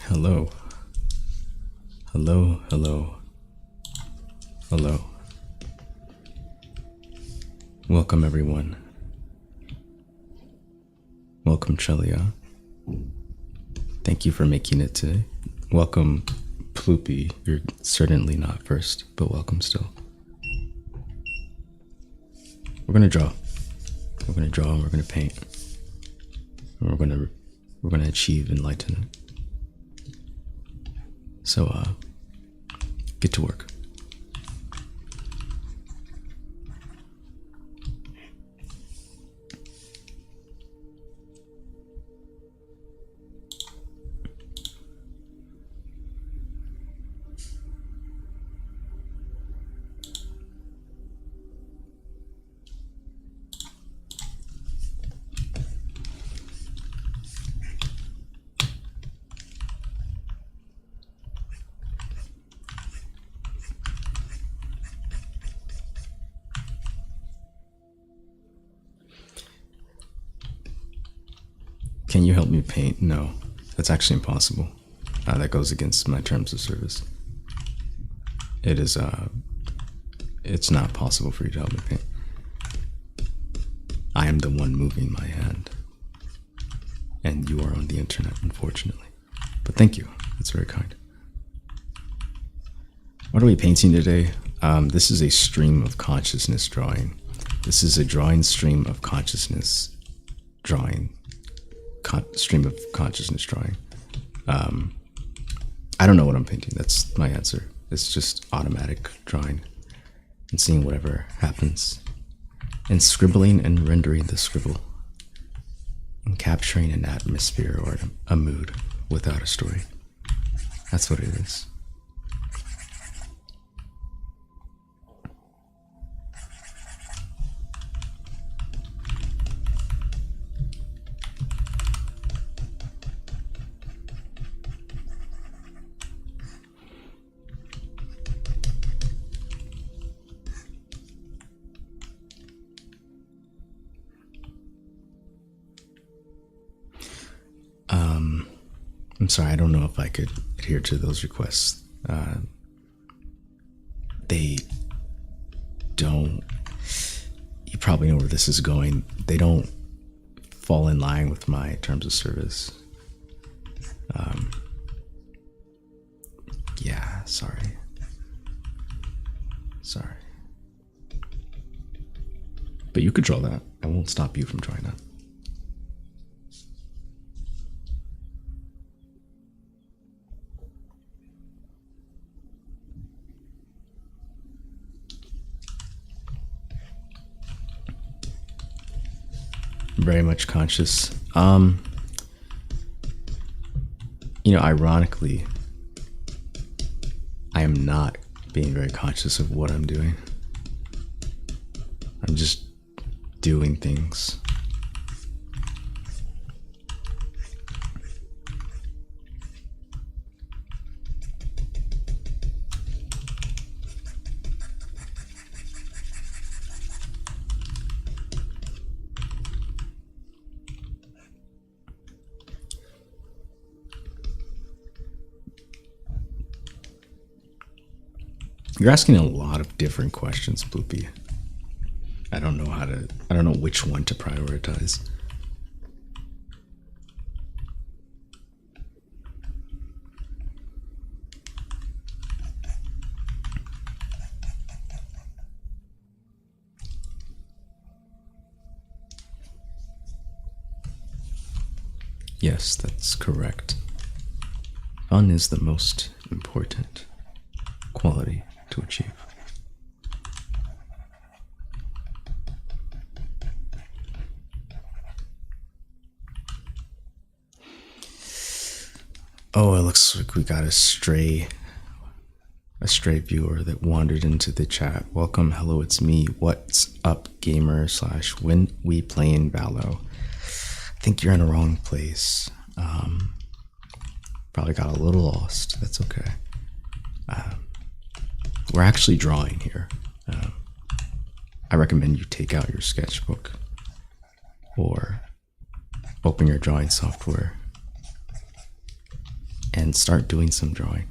Hello. Hello, hello, hello. Welcome, everyone. Welcome, Chelia. Thank you for making it today. Welcome, Ploopy. You're certainly not first, but welcome still. We're gonna draw. We're gonna draw and we're gonna paint. And we're gonna achieve enlightenment. So, get to work. Can you help me paint? No, that's actually impossible. That goes against my terms of service. It is, it's not possible for you to help me paint. I am the one moving my hand. And you are on the internet, unfortunately. But thank you, that's very kind. What are we painting today? This is a stream of consciousness drawing. This is a drawing stream of consciousness drawing. Stream of consciousness drawing. I don't know what I'm painting. That's my answer. It's just automatic drawing and seeing whatever happens and scribbling and rendering the scribble and capturing an atmosphere or a mood without a story. That's what it is. I'm sorry, I don't know if I could adhere to those requests. They don't, you probably know where this is going. They don't fall in line with my terms of service. Yeah, sorry. Sorry. But you could draw that. I won't stop you from drawing that. Very much conscious. Ironically, I am not being very conscious of what I'm doing. I'm just doing things. You're asking a lot of different questions, Bloopy. I don't know which one to prioritize. Yes, that's correct. Fun is the most important quality to achieve. Oh, it looks like we got a stray viewer that wandered into the chat. Welcome, hello, it's me. What's up, gamer slash when we playing Valo? I think you're in the wrong place. Probably got a little lost. That's okay. We're actually drawing here. I recommend you take out your sketchbook or open your drawing software and start doing some drawing.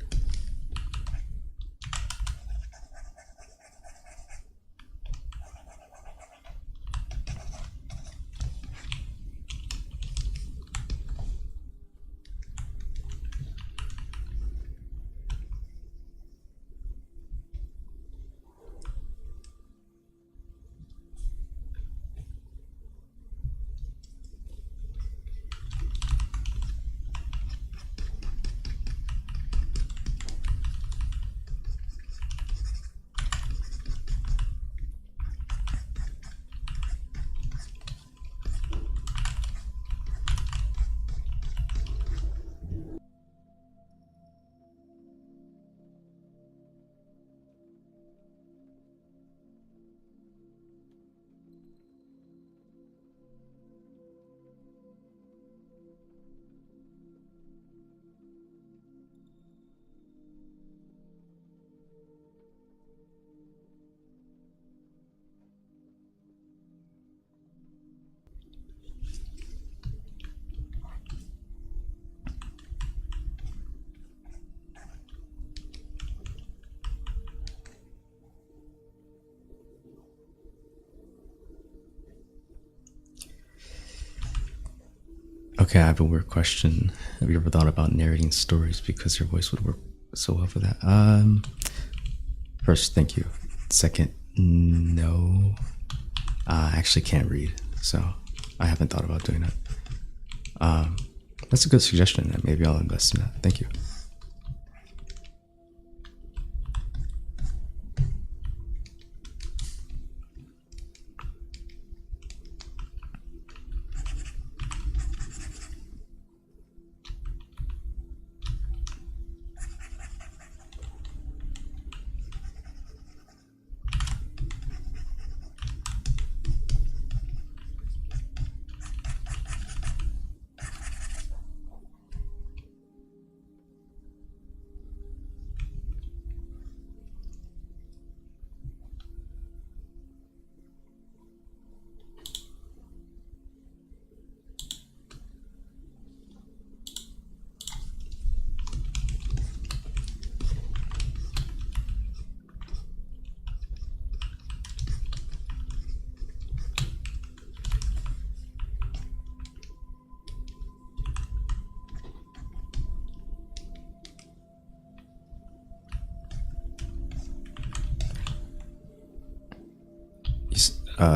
Okay, I have a weird question. Have you ever thought about narrating stories because your voice would work so well for that? First, thank you. Second, no. I actually can't read, so I haven't thought about doing that. That's a good suggestion. Maybe I'll invest in that. Thank you.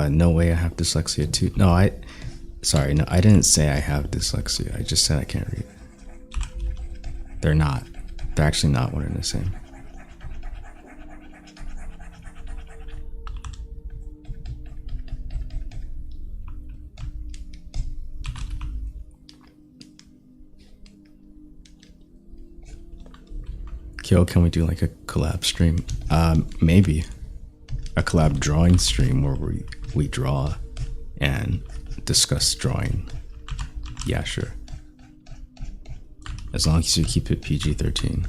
No way I have dyslexia too. No, sorry, no, I didn't say I have dyslexia. I just said I can't read. They're not. They're actually not one and the same. Kyo, can we do like a collab stream? Maybe. A collab drawing stream where we draw and discuss drawing. Yeah, sure. As long as you keep it PG-13.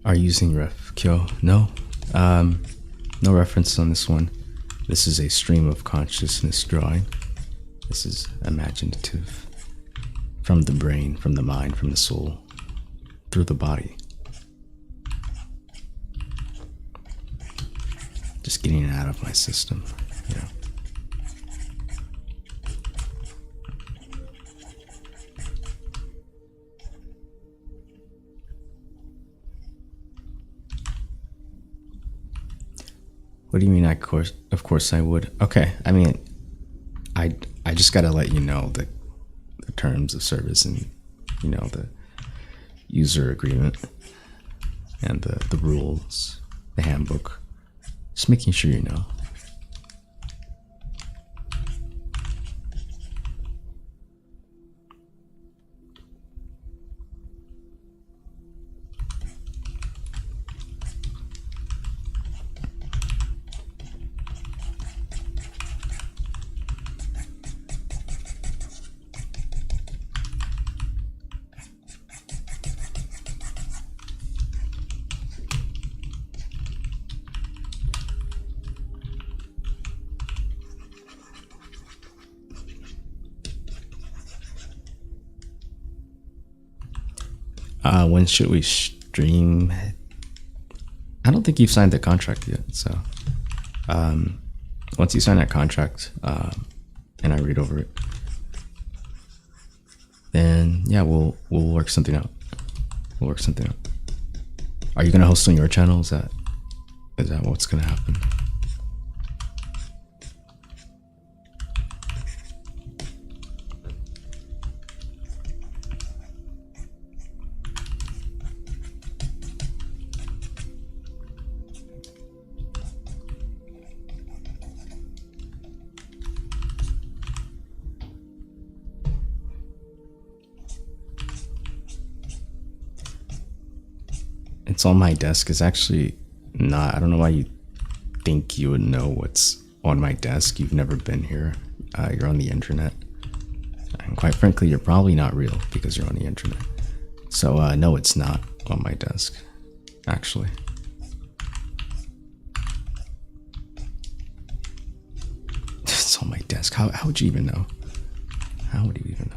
Are you using ref, Kyo? No. No reference on this one. This is a stream of consciousness drawing. This is imaginative. From the brain, from the mind, from the soul, through the body. Just getting it out of my system, you know. What do you mean? Of course, I would. Okay, I mean, I I just gotta let you know the terms of service and the user agreement and the rules, the handbook. Just making sure you know. When should we stream? I don't think you've signed the contract yet. So once you sign that contract and I read over it, then yeah, we'll work something out. We'll work something out. Are you gonna host on your channel? Is that what's gonna happen? It's on my desk. It's actually not. I don't know why you think you would know what's on my desk. You've never been here. You're on the internet. And quite frankly, you're probably not real because you're on the internet. So, no, it's not on my desk, actually. It's on my desk. How would you even know? How would you even know?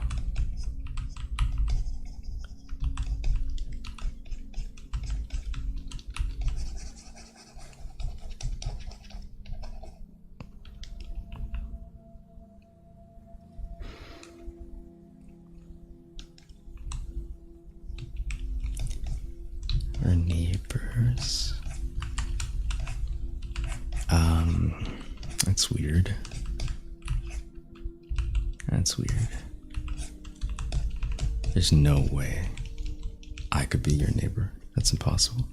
Our neighbors. That's weird. That's weird. There's no way I could be your neighbor. That's impossible.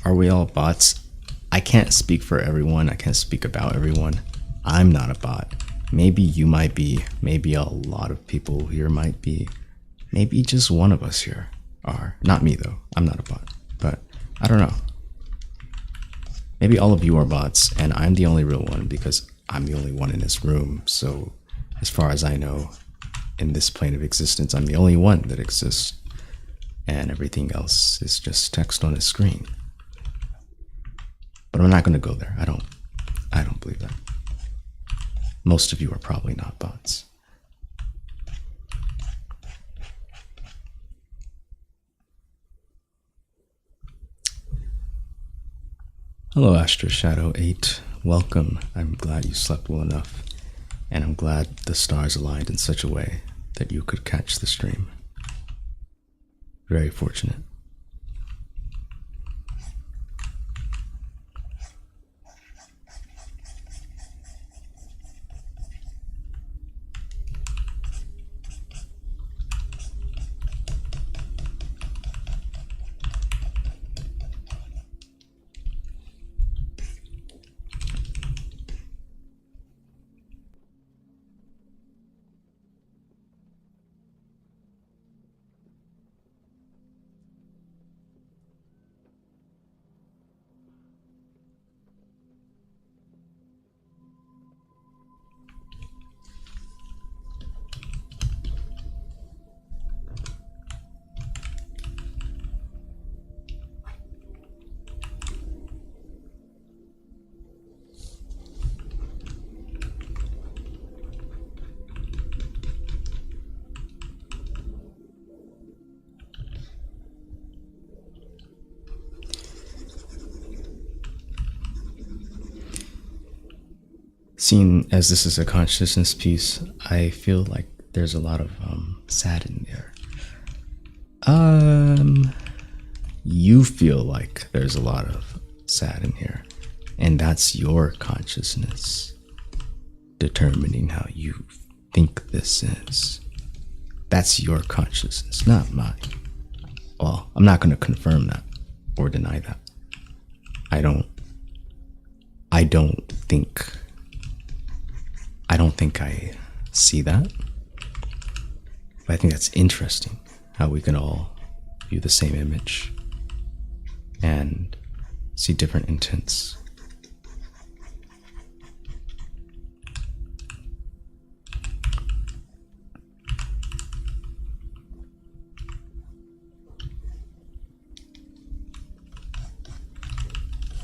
Are we all bots? I can't speak for everyone. I can't speak about everyone. I'm not a bot. Maybe you might be. Maybe a lot of people here might be. Maybe just one of us here are. Not me, though. I'm not a bot. But I don't know. Maybe all of you are bots, and I'm the only real one because I'm the only one in this room. So, as far as I know, in this plane of existence, I'm the only one that exists. And everything else is just text on a screen. But I'm not going to go there. I don't believe that. Most of you are probably not bots. Hello, Astro Shadow 8. Welcome. I'm glad you slept well enough. And I'm glad the stars aligned in such a way that you could catch the stream. Very fortunate. seeing as this is a consciousness piece, I feel like there's a lot of sad in there. You feel like there's a lot of sad in here, and that's your consciousness determining how you think this is. That's your consciousness, not mine. Well, I'm not going to confirm that or deny that. I don't think I see that. But I think that's interesting how we can all view the same image and see different intents.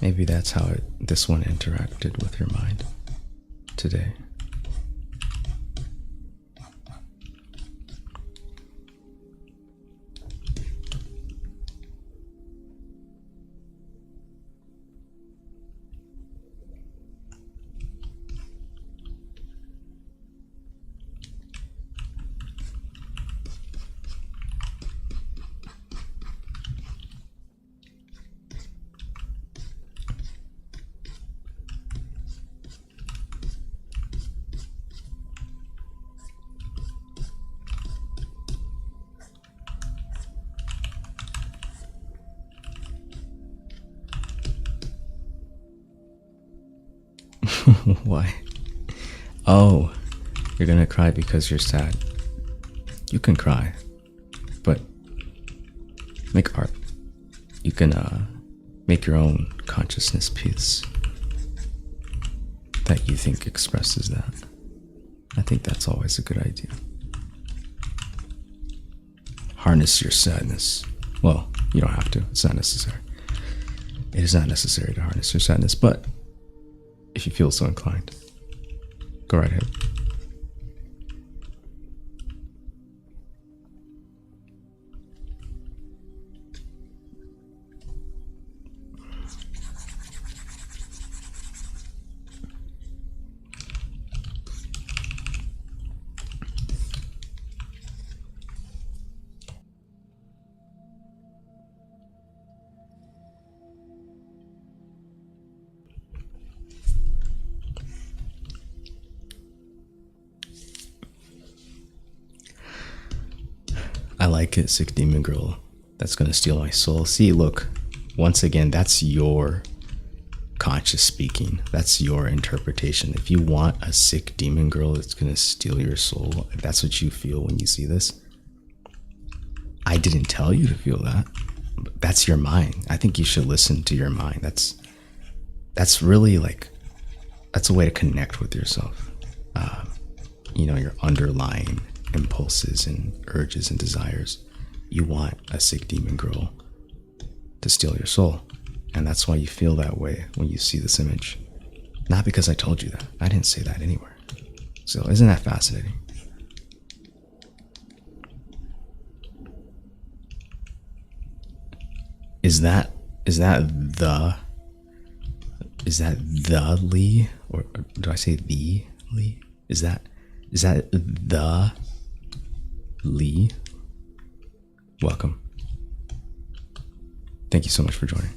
Maybe that's how this one interacted with your mind today. Why? Oh, you're gonna cry because you're sad. You can cry, but make art. You can make your own consciousness piece that you think expresses that. I think that's always a good idea. Harness your sadness. Well, you don't have to. It's not necessary. It is not necessary to harness your sadness, but if you feel so inclined, go right ahead. I like it, Sick Demon Girl. That's gonna steal my soul. See, look, once again, that's your conscious speaking. That's your interpretation. If you want a sick demon girl that's gonna steal your soul, if that's what you feel when you see this, I didn't tell you to feel that. That's your mind. I think you should listen to your mind. That's really like, that's a way to connect with yourself. Your underlying impulses and urges and desires. You want a sick demon girl to steal your soul. And that's why you feel that way when you see this image. Not because I told you that. I didn't say that anywhere. So isn't that fascinating? Is that the Lee? Or do I say the Lee? Is that the Lee? Welcome. Thank you so much for joining.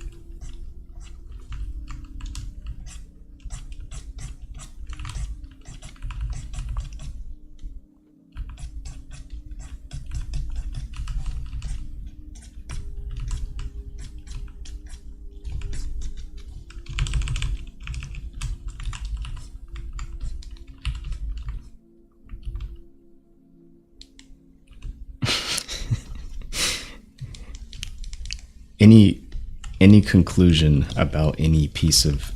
Any conclusion about any piece of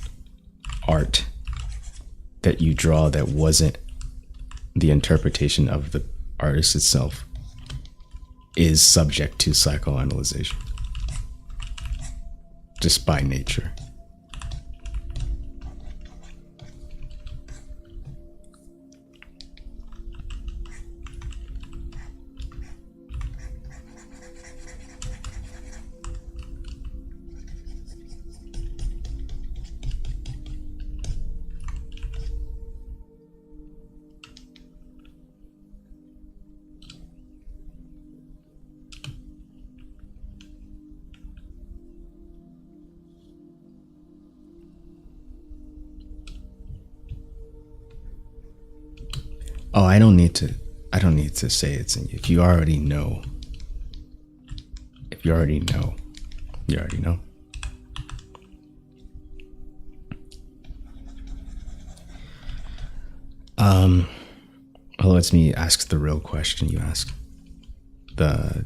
art that you draw that wasn't the interpretation of the artist itself is subject to psychoanalyzation, just by nature. Oh, I don't need to. I don't need to say it's in you. If you already know. If you already know. You already know. Well, lets me ask the real question you ask. The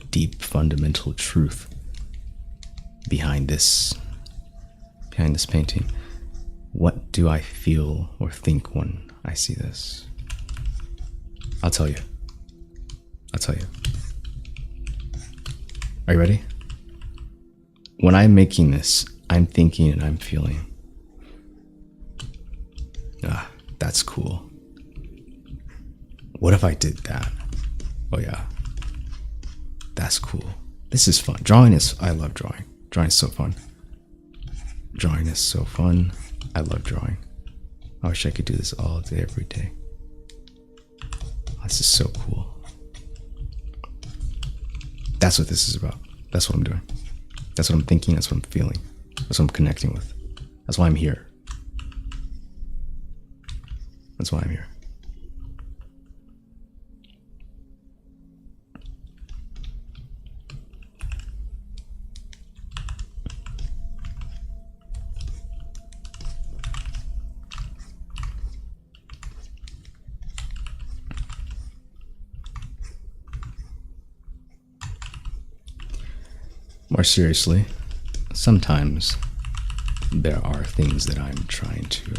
deep fundamental truth behind this painting. What do I feel or think when I see this? I'll tell you. Are you ready? When I'm making this, I'm thinking and I'm feeling, that's cool. What if I did that? Oh yeah. That's cool. This is fun. I love drawing. Drawing is so fun. I love drawing. I wish I could do this all day, every day. This is so cool. That's what this is about. That's what I'm doing. That's what I'm thinking. That's what I'm feeling. That's what I'm connecting with. That's why I'm here. That's why I'm here. More seriously, sometimes there are things that I'm trying to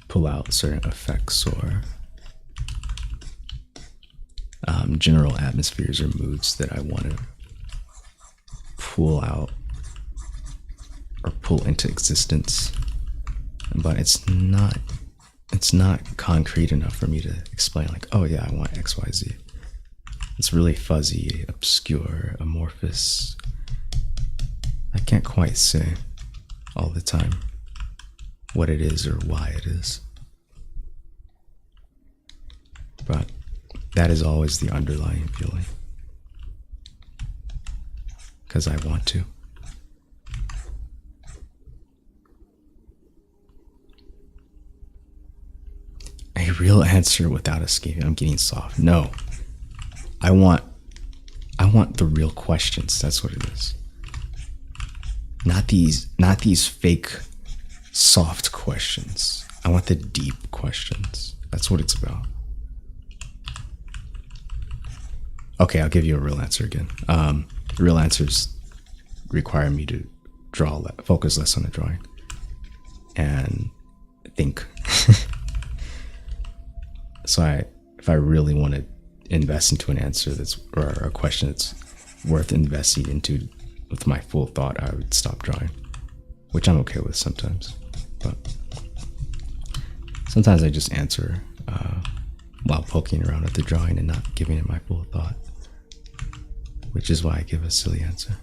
pull out, certain effects or general atmospheres or moods that I want to pull out or pull into existence, but it's not concrete enough for me to explain, like, oh yeah, I want XYZ. It's really fuzzy, obscure, amorphous. I can't quite say all the time what it is or why it is. But that is always the underlying feeling. Because I want to. A real answer without escaping. I'm getting soft. No. I want the real questions. That's what it is. Not these fake soft questions. I want the deep questions. That's what it's about. Okay, I'll give you a real answer again. Real answers require me to focus less on the drawing and think. So if I really want to invest into an answer or a question that's worth investing into with my full thought, I would stop drawing, which I'm okay with sometimes. But sometimes I just answer while poking around at the drawing and not giving it my full thought, which is why I give a silly answer.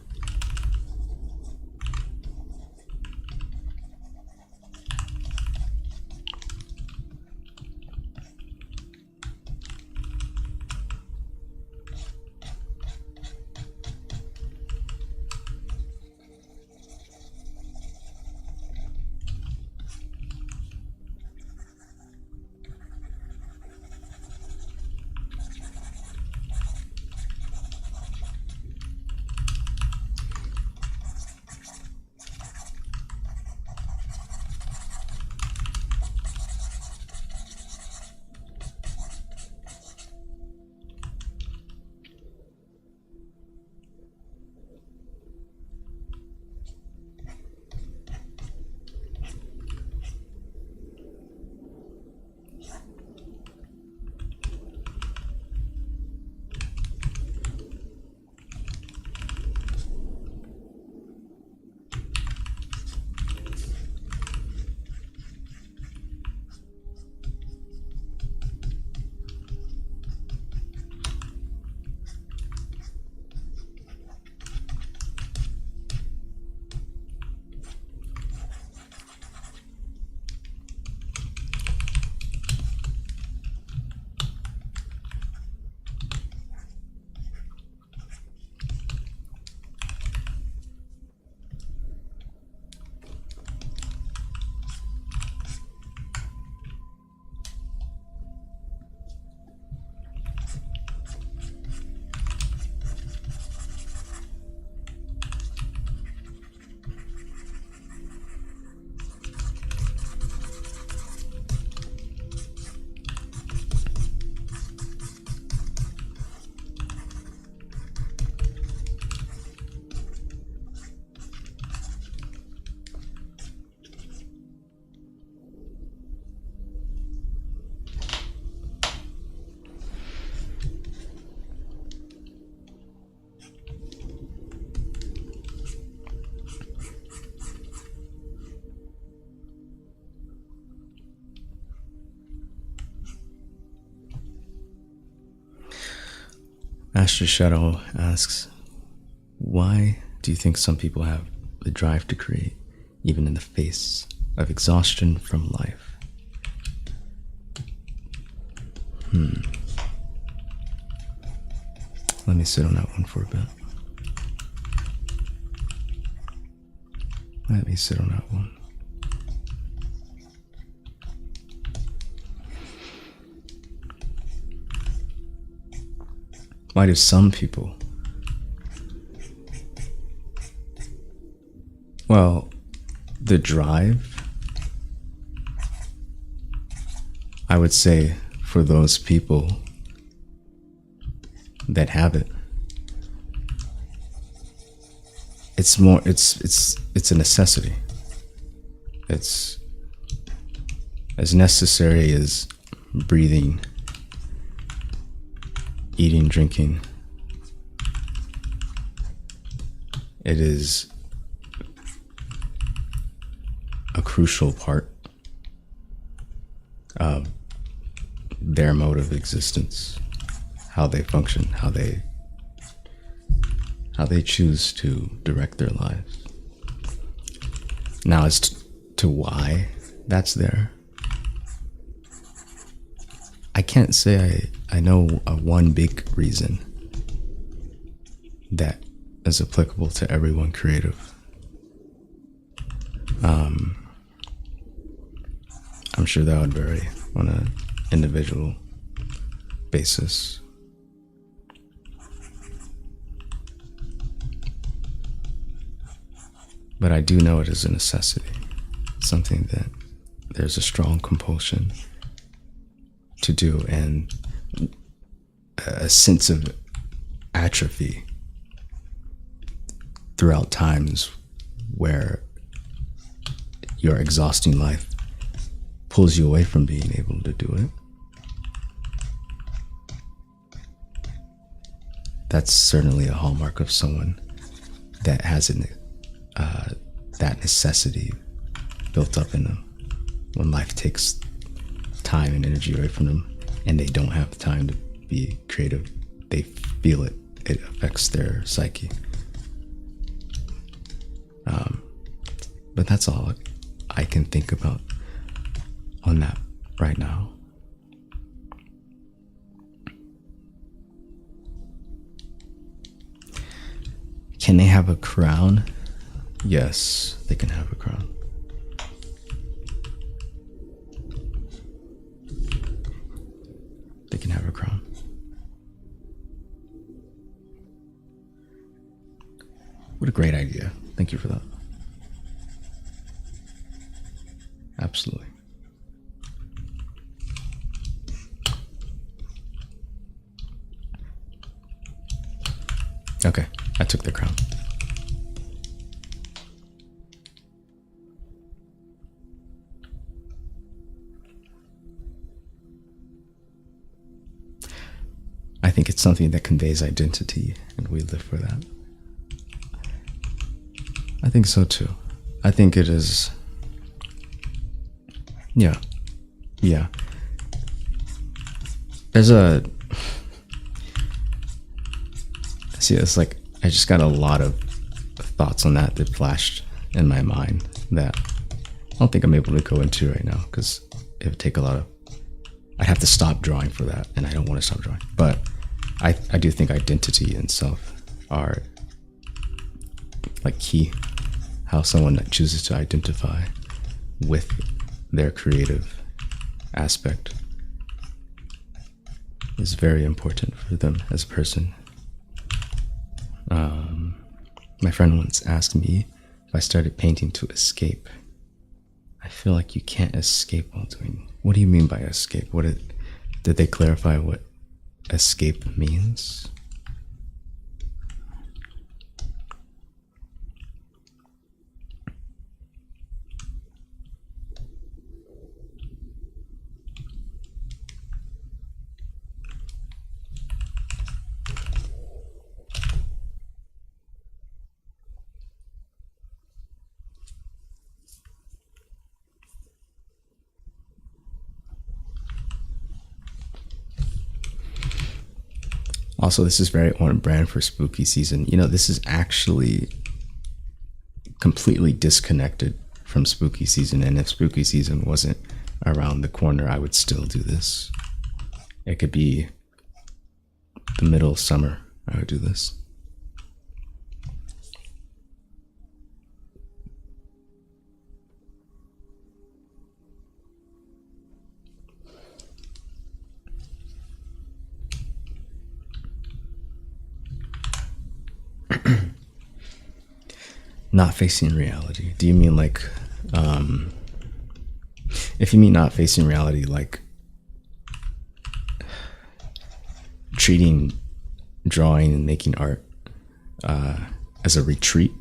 Master Shadow asks, why do you think some people have the drive to create, even in the face of exhaustion from life? Let me sit on that one for a bit. Let me sit on that one. Why do some people? Well, the drive, I would say, for those people that have it, it's more, it's a necessity. It's as necessary as breathing, eating, drinking. It is a crucial part of their mode of existence, how they function, how they choose to direct their lives. Now, as to why that's there, I can't say I know one big reason that is applicable to everyone creative. I'm sure that would vary on an individual basis. But I do know it is a necessity, something that there's a strong compulsion to do, and a sense of atrophy throughout times where your exhausting life pulls you away from being able to do it. That's certainly a hallmark of someone that has that necessity built up in them. When life takes time and energy away from them and they don't have the time to be creative, they feel it. It affects their psyche. But that's all I can think about on that right now. Can they have a crown? Yes, they can have a crown. They can have a crown. What a great idea. Thank you for that. Absolutely. Okay, I took the crown. I think it's something that conveys identity, and we live for that. I think so too. I think it is. Yeah. There's a. See, it's like I just got a lot of thoughts on that flashed in my mind that I don't think I'm able to go into right now, because it would take a lot of. I'd have to stop drawing for that, and I don't want to stop drawing. But I do think identity and self are like key. How someone that chooses to identify with their creative aspect is very important for them as a person. My friend once asked me if I started painting to escape. I feel like you can't escape while doing. What do you mean by escape? Did they clarify what escape means? Also, this is very on brand for spooky season. You know, this is actually completely disconnected from spooky season. And if spooky season wasn't around the corner, I would still do this. It could be the middle of summer, I would do this. Not facing reality. Do you mean like, if you mean not facing reality, like treating drawing and making art as a retreat?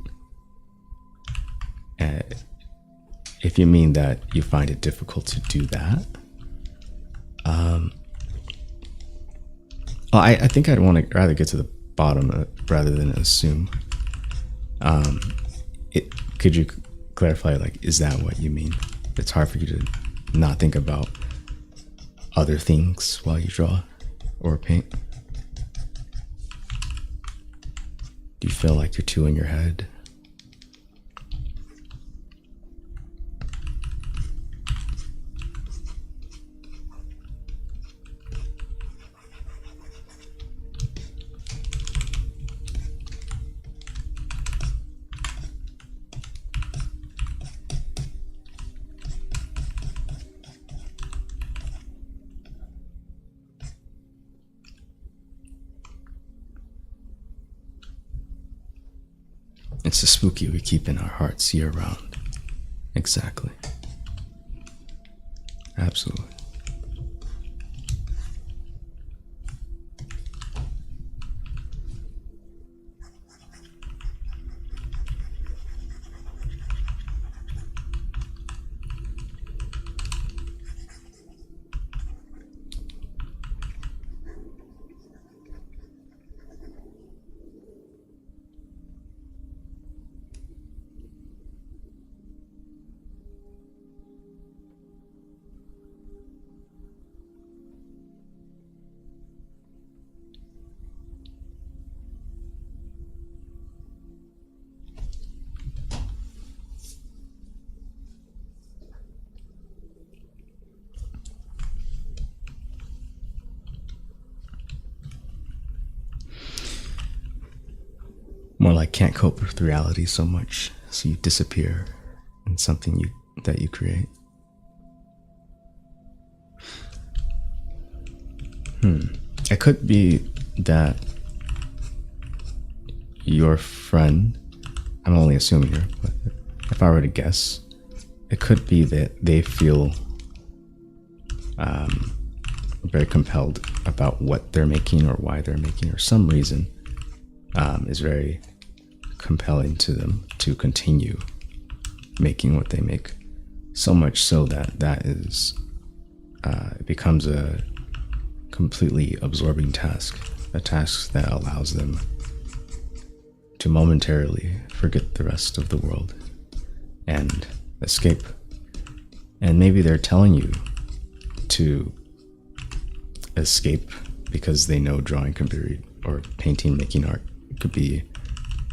If you mean that you find it difficult to do that, well, I think I'd want to rather get to the bottom of it rather than assume. Could you clarify, like, is that what you mean? It's hard for you to not think about other things while you draw or paint? Do you feel like you're too in your head? It's the spooky we keep in our hearts year round. Exactly. Absolutely. More like can't cope with reality so much, so you disappear in something that you create. It could be that your friend, I'm only assuming here, but if I were to guess, it could be that they feel very compelled about what they're making or why they're making, or some reason is very compelling to them to continue making what they make, so much so that is it becomes a completely absorbing task, a task that allows them to momentarily forget the rest of the world and escape. And maybe they're telling you to escape because they know drawing can be, or painting, making art could be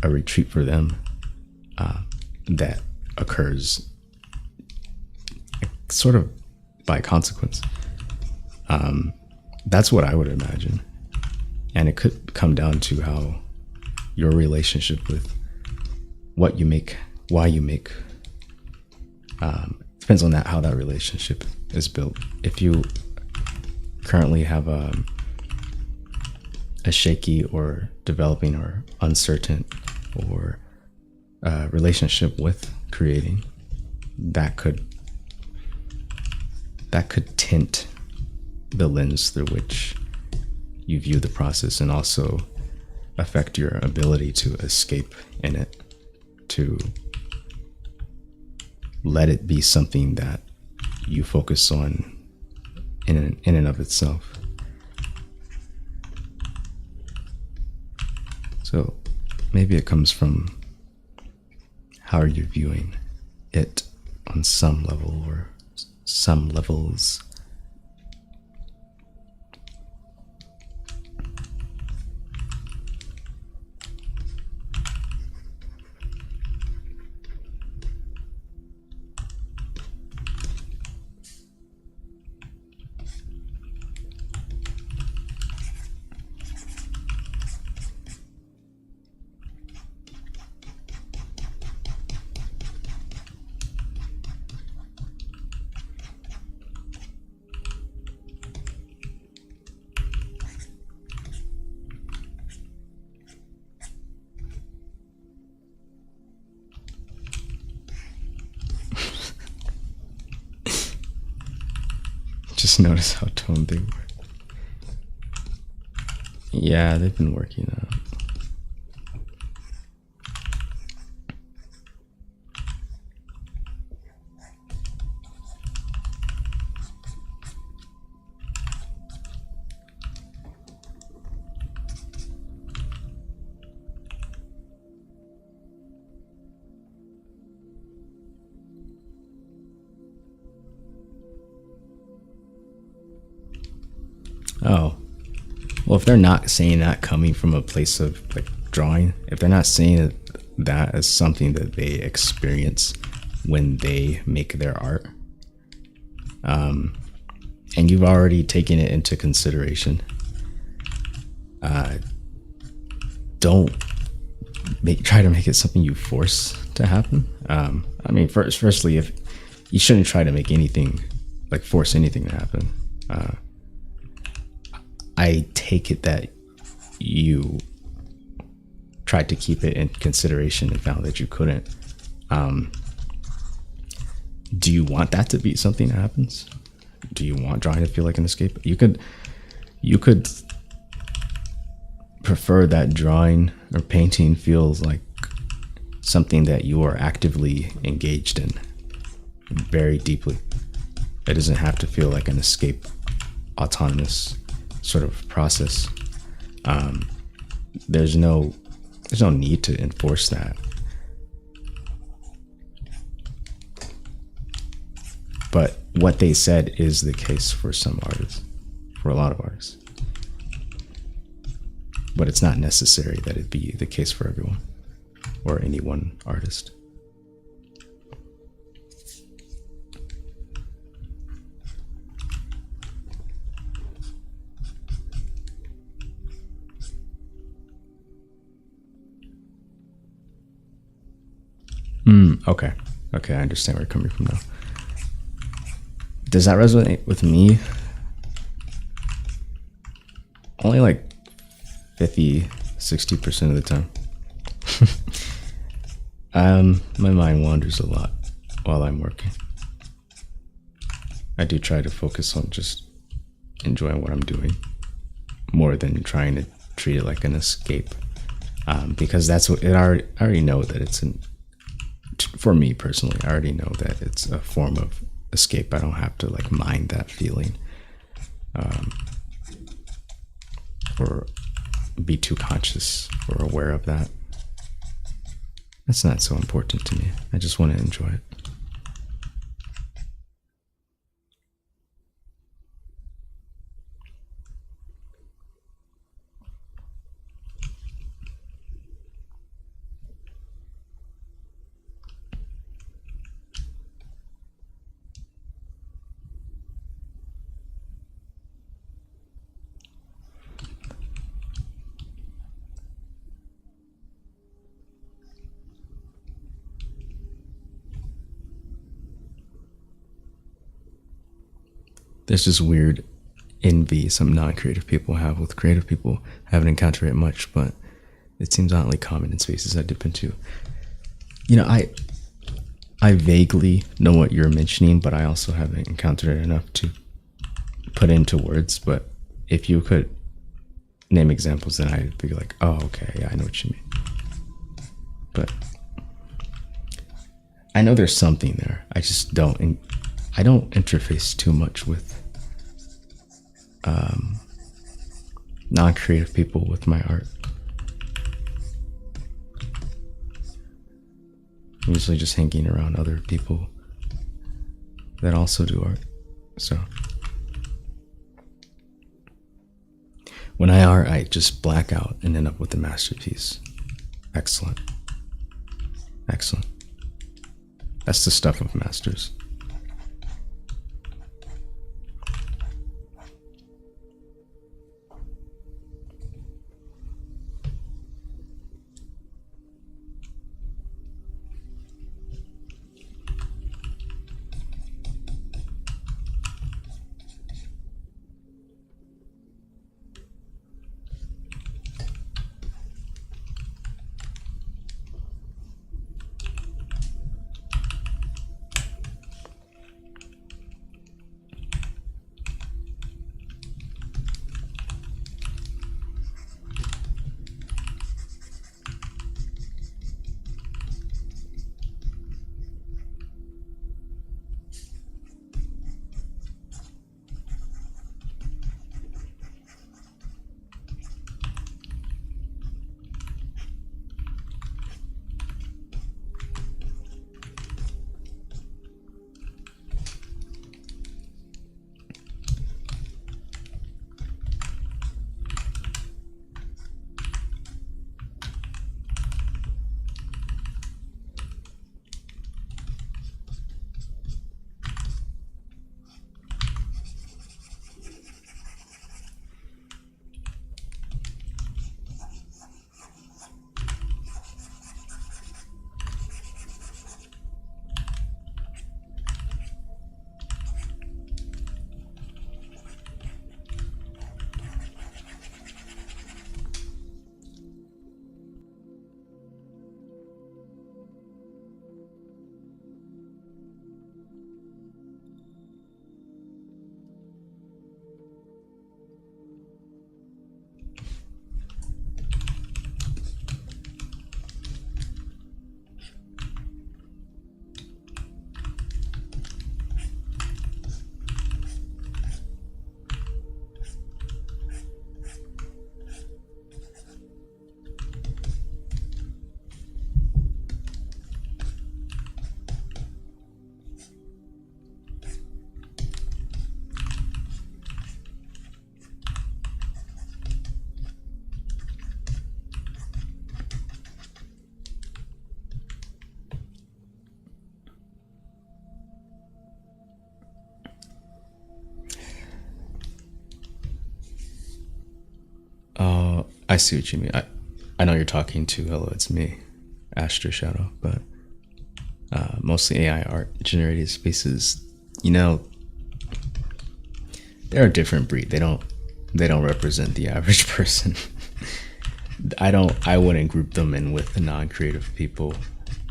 a retreat for them that occurs sort of by consequence. That's what I would imagine. And it could come down to how your relationship with what you make, why you make, depends on that, how that relationship is built. If you currently have a shaky or developing or uncertain or relationship with creating, that could tint the lens through which you view the process, and also affect your ability to escape in it, to let it be something that you focus on in and of itself. So maybe it comes from how you're viewing it on some level or some levels. Just notice how toned they were. Yeah, they've been working out. Oh, well, if they're not saying that coming from a place of like drawing, if they're not saying that as something that they experience when they make their art, and you've already taken it into consideration, don't try to make it something you force to happen. I mean, firstly, if you shouldn't try to make anything like force anything to happen. I take it that you tried to keep it in consideration and found that you couldn't. Do you want that to be something that happens? Do you want drawing to feel like an escape? You could prefer that drawing or painting feels like something that you are actively engaged in very deeply. It doesn't have to feel like an escape, autonomous sort of process. There's no need to enforce that. But what they said is the case for some artists, for a lot of artists. But it's not necessary that it be the case for everyone or any one artist. Okay. Okay, I understand where you're coming from now. Does that resonate with me? Only like 50-60% of the time. My mind wanders a lot while I'm working. I do try to focus on just enjoying what I'm doing more than trying to treat it like an escape. Because that's what I already know that it's for me personally, I already know that it's a form of escape. I don't have to like mind that feeling, or be too conscious or aware of that. That's not so important to me. I just want to enjoy it. There's this weird envy some non-creative people have with creative people. I haven't encountered it much, but it seems oddly common in spaces I dip into. You know, I vaguely know what you're mentioning, but I also haven't encountered it enough to put into words. But if you could name examples, then I'd be like, oh, okay, yeah, I know what you mean. But I know there's something there. I just don't. I don't interface too much with non-creative people with my art. I'm usually just hanging around other people that also do art. So when I art, I just black out and end up with a masterpiece. Excellent. Excellent. That's the stuff of masters. see what you mean. I know you're talking to hello, it's me, Astra Shadow, but mostly AI art generated spaces. You know, they're a different breed. They don't represent the average person. I wouldn't group them in with the non-creative people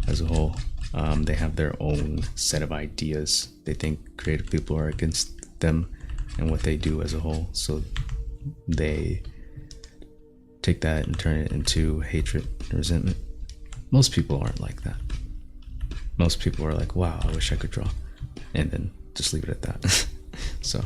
as a whole. They have their own set of ideas. They think creative people are against them and what they do as a whole. So they take that and turn it into hatred and resentment. Most people aren't like that. Most people are like, wow, I wish I could draw. And then just leave it at that. So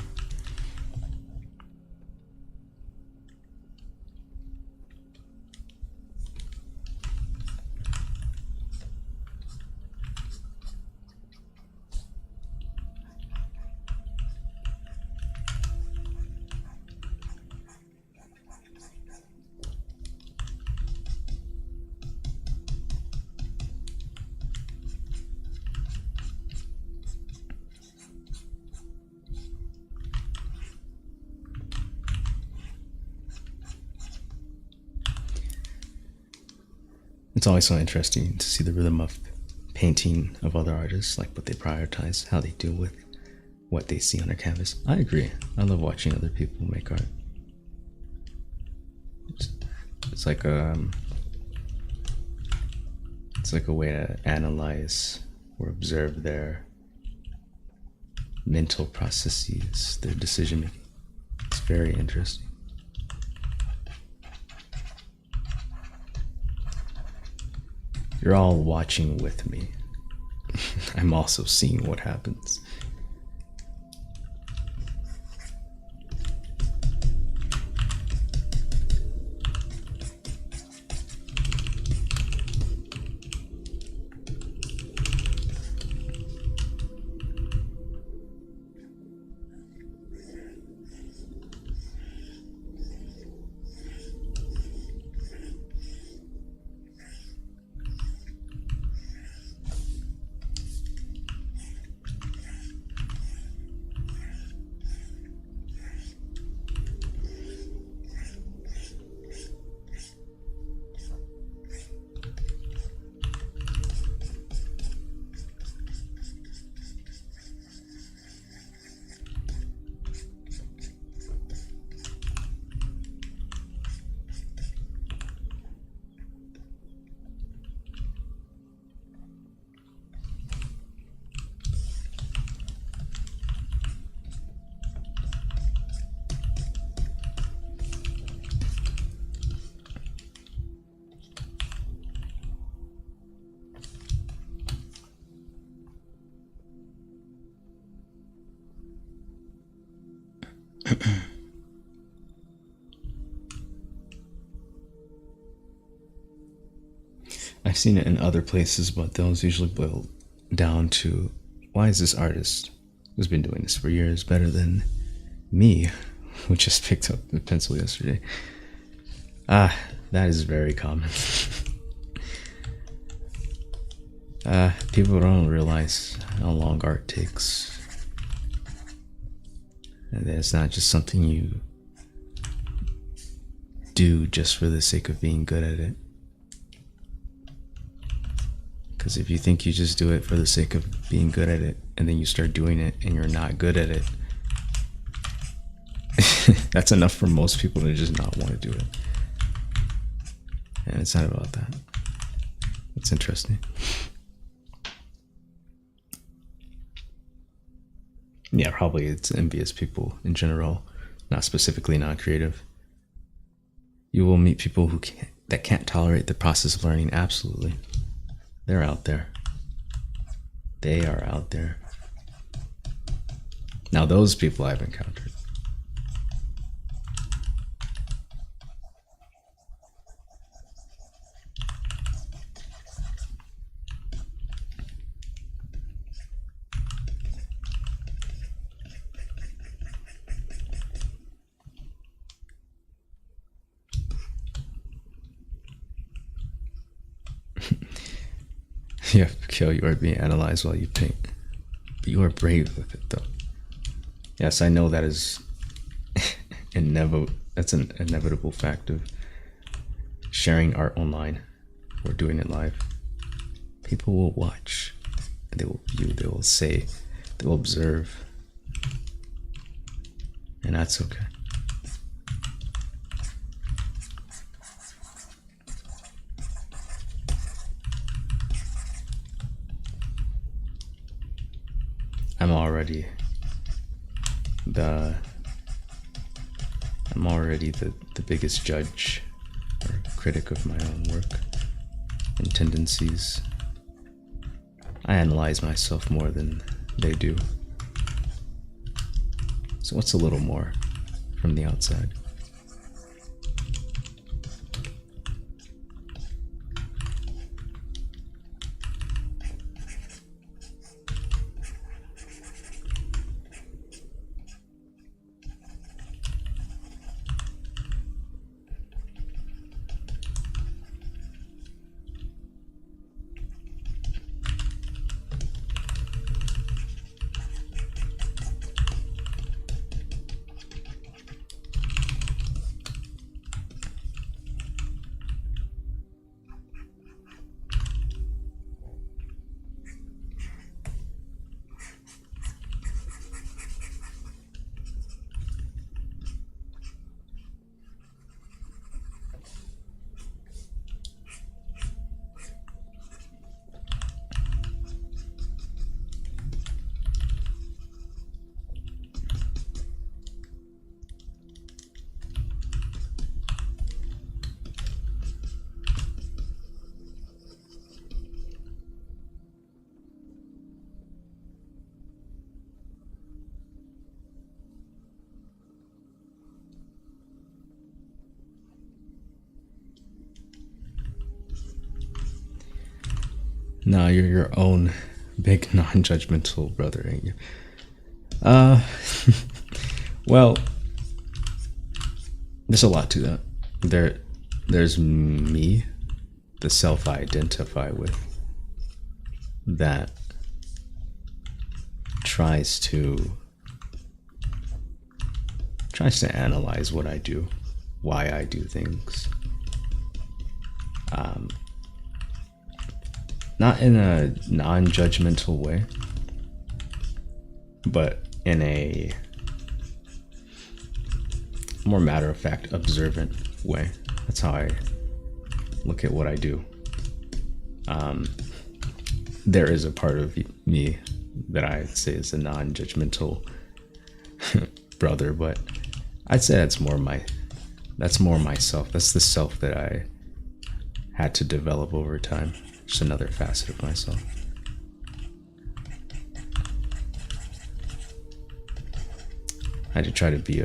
it's always so interesting to see the rhythm of painting of other artists, like what they prioritize, how they deal with what they see on their canvas. I agree. I love watching other people make art. It's like a way to analyze or observe their mental processes, their decision making. It's very interesting. You're all watching with me. I'm also seeing what happens. I've seen it in other places, but those usually boil down to, why is this artist who's been doing this for years better than me, who just picked up the pencil yesterday? That is very common. People don't realize how long art takes. And that it's not just something you do just for the sake of being good at it. Because if you think you just do it for the sake of being good at it, and then you start doing it and you're not good at it, that's enough for most people to just not want to do it. And it's not about that. It's interesting. Yeah, probably it's envious people in general, not specifically non-creative. You will meet people that can't tolerate the process of learning. Absolutely. They're out there. They are out there. Now those people I've encountered. Yeah, Kyo, you are being analyzed while you paint. But you are brave with it, though. Yes, I know that is that's an inevitable fact of sharing art online or doing it live, people will watch, they will view, they will say, they will observe, and that's okay. I'm already the biggest judge or critic of my own work and tendencies. I analyze myself more than they do. So what's a little more from the outside? No, you're your own big non-judgmental brother, ain't you? Well, there's a lot to that. There's me, the self I identify with, that tries to analyze what I do, why I do things. Not in a non-judgmental way, but in a more matter-of-fact, observant way. That's how I look at what I do. There is a part of me that I say is a non-judgmental brother, but I'd say that's more myself. That's the self that I had to develop over time. Just another facet of myself. I had to try to be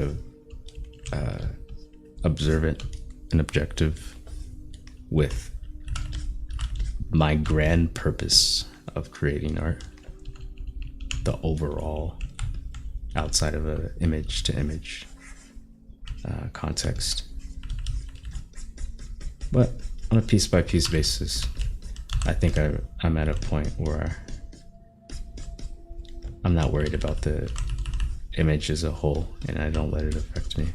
observant and objective with my grand purpose of creating art, the overall, outside of a image to image context, but on a piece by piece basis. I think I'm at a point where I'm not worried about the image as a whole, and I don't let it affect me.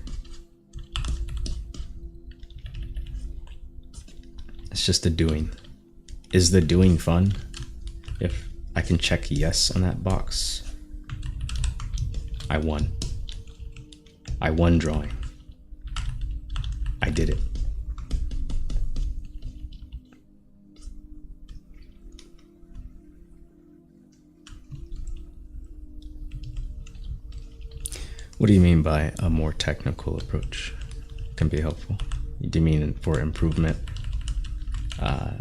It's just the doing. Is the doing fun? If I can check yes on that box, I won. I won drawing. I did it. What do you mean by a more technical approach can be helpful? Do you mean for improvement,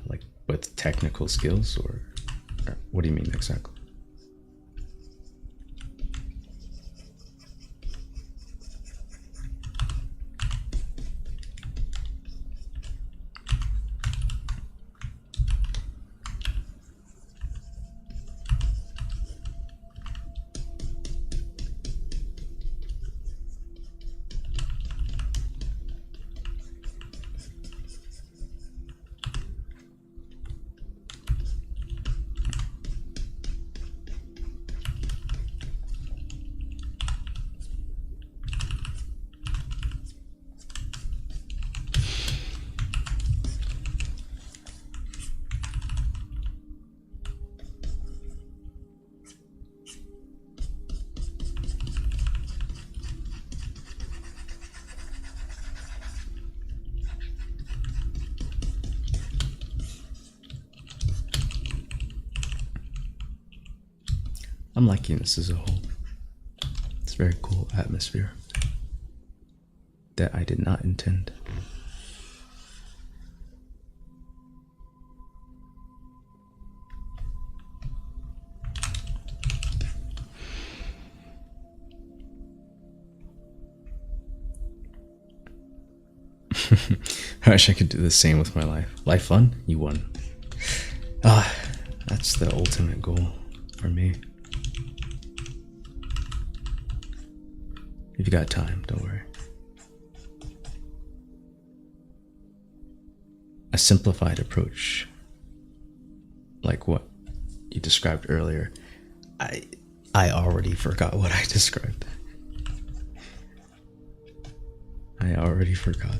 like with technical skills, or what do you mean exactly? I'm liking this as a whole. It's a very cool atmosphere that I did not intend. I wish I could do the same with my life. Life fun? You won. Ah, that's the ultimate goal for me. If you got time, don't worry. A simplified approach, like what you described earlier. I already forgot what I described. I already forgot.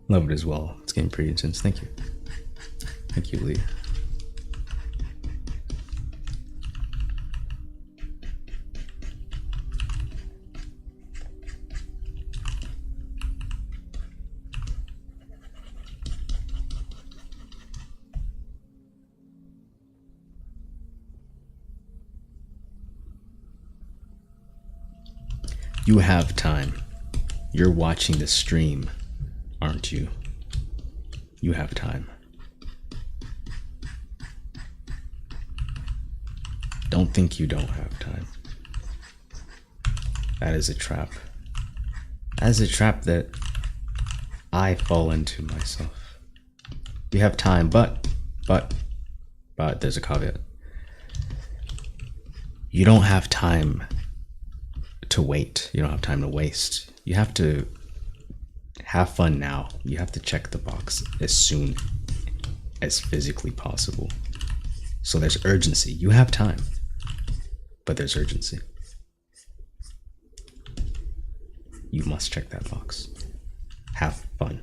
Love it as well. It's getting pretty intense. Thank you. Thank you, Lee. You have time. You're watching the stream, aren't you? You have time. Don't think you don't have time. That is a trap. That is a trap that I fall into myself. You have time, but there's a caveat. You don't have time to wait. You don't have time to waste. You have to have fun now. You have to check the box as soon as physically possible. So there's urgency. You have time, but there's urgency. You must check that box. Have fun.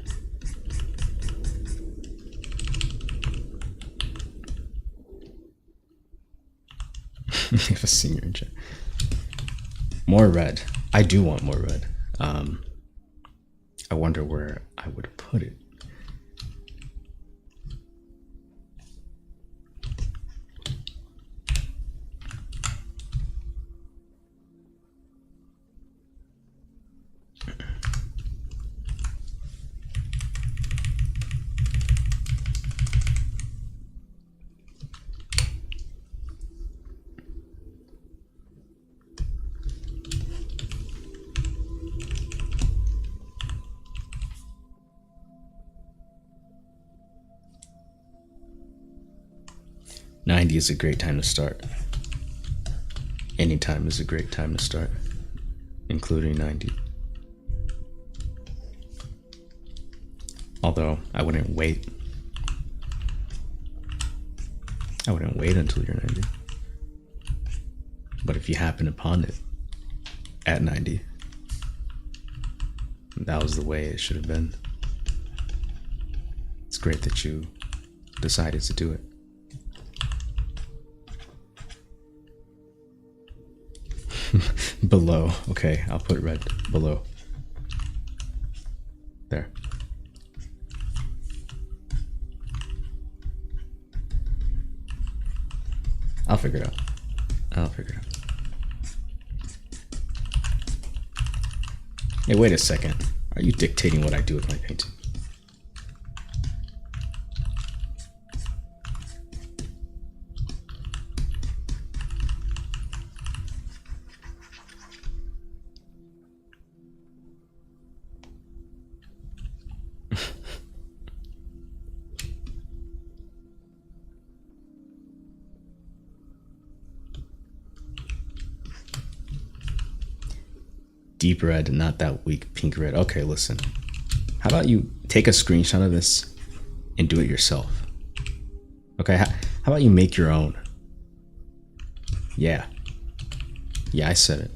If a senior in chat. More red. I do want more red. I wonder where I would put it. '90 is a great time to start. Any time is a great time to start, including 90. Although I wouldn't wait. I wouldn't wait until you're 90. But if you happen upon it at 90, that was the way it should have been. It's great that you decided to do it. Below. Okay, I'll put red below. There. I'll figure it out. I'll figure it out. Hey, wait a second. Are you dictating what I do with my painting? deep red and not that weak pink red. Okay, listen. How about you take a screenshot of this and do it yourself? Okay, how about you make your own? Yeah. Yeah, I said it.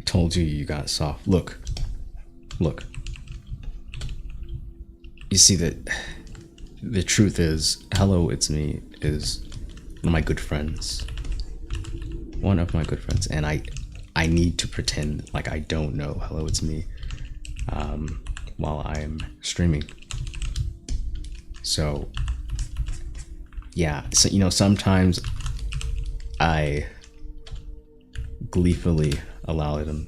Told you you got soft. Look. Look. You see that the truth is, Hello, It's Me is one of my good friends. One of my good friends. And I need to pretend like I don't know Hello, It's Me while I'm streaming. So, yeah. So, you know, sometimes I gleefully allow them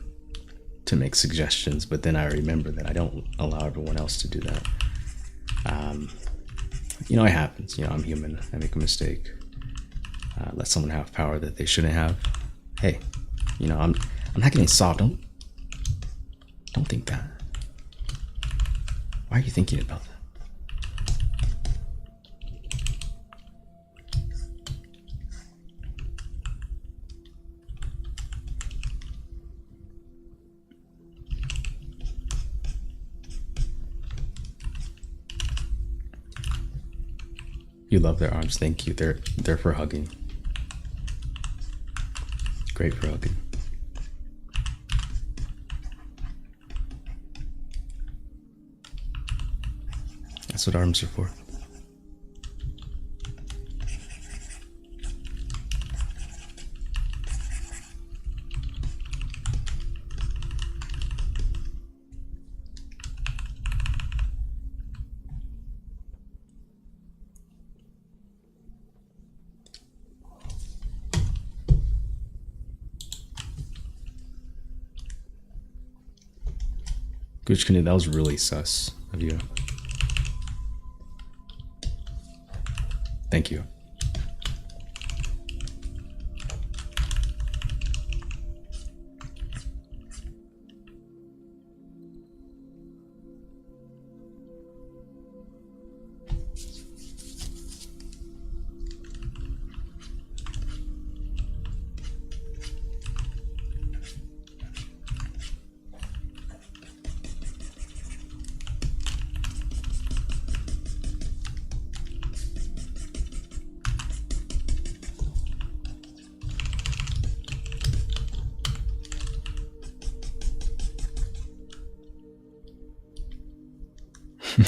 to make suggestions, but then I remember that I don't allow everyone else to do that. You know, it happens. You know, I'm human. I make a mistake. Let someone have power that they shouldn't have. Hey, you know, I'm not getting soft. Don't think that. Why are you thinking about that? You love their arms. Thank you. They're for hugging. Great for hugging. That's what arms are for. Gooch Canoe, that was really sus of you. Thank you.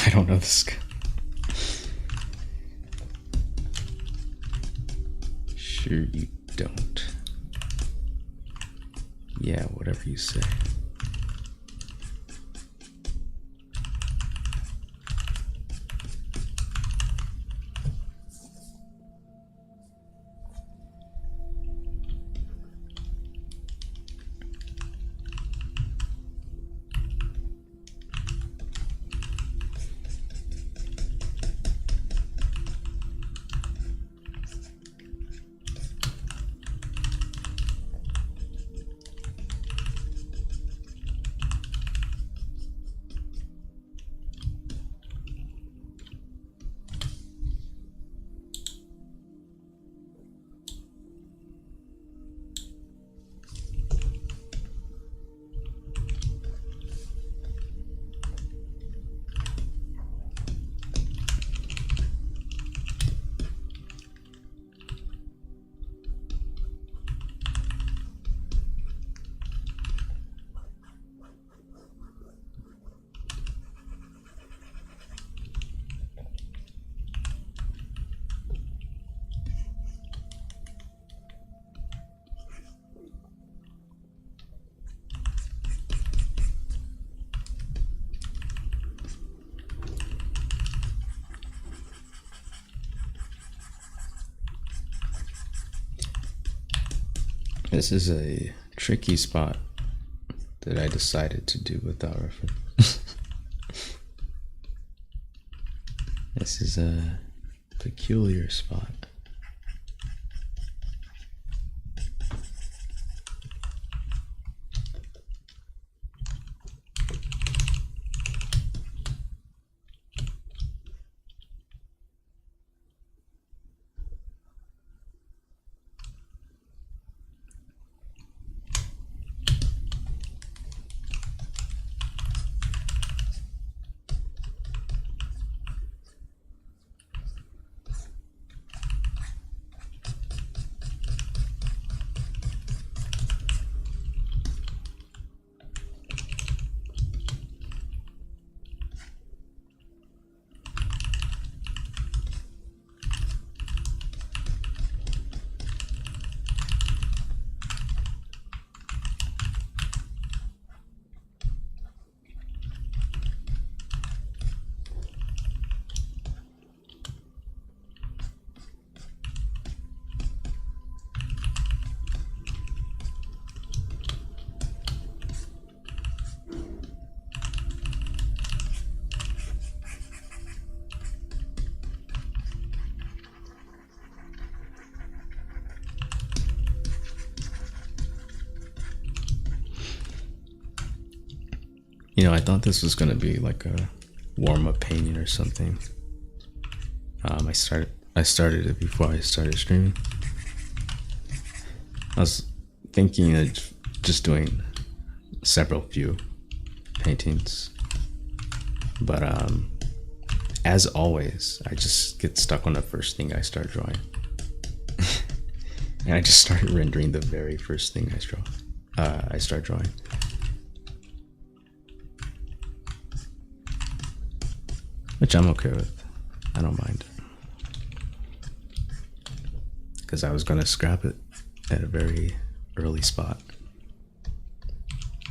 I don't know this guy. Sure you don't. Yeah, whatever you say. This is a tricky spot that I decided to do without reference. This is a peculiar spot. You know, I thought this was gonna be like a warm-up painting or something. I started it before I started streaming. I was thinking of just doing several few paintings, but as always, I just get stuck on the first thing I start drawing, and I just started rendering the very first thing I start drawing. Which I'm okay with. I don't mind. Because I was going to scrap it at a very early spot.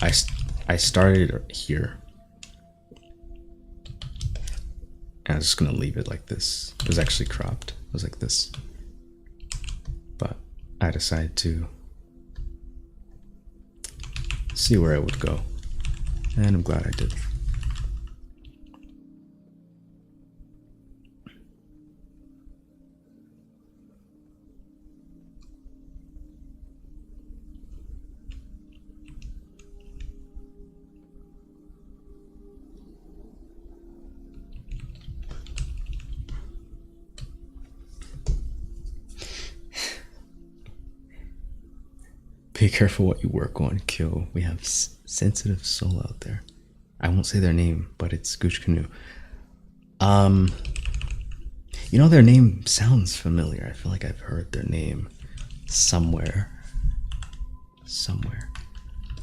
I started here. And I was just going to leave it like this. It was actually cropped. It was like this. But I decided to see where it would go. And I'm glad I did. Be careful what you work on, Kill. We have sensitive soul out there. I won't say their name, but it's Gooch Canoe. You know, their name sounds familiar. I feel like I've heard their name somewhere. Somewhere.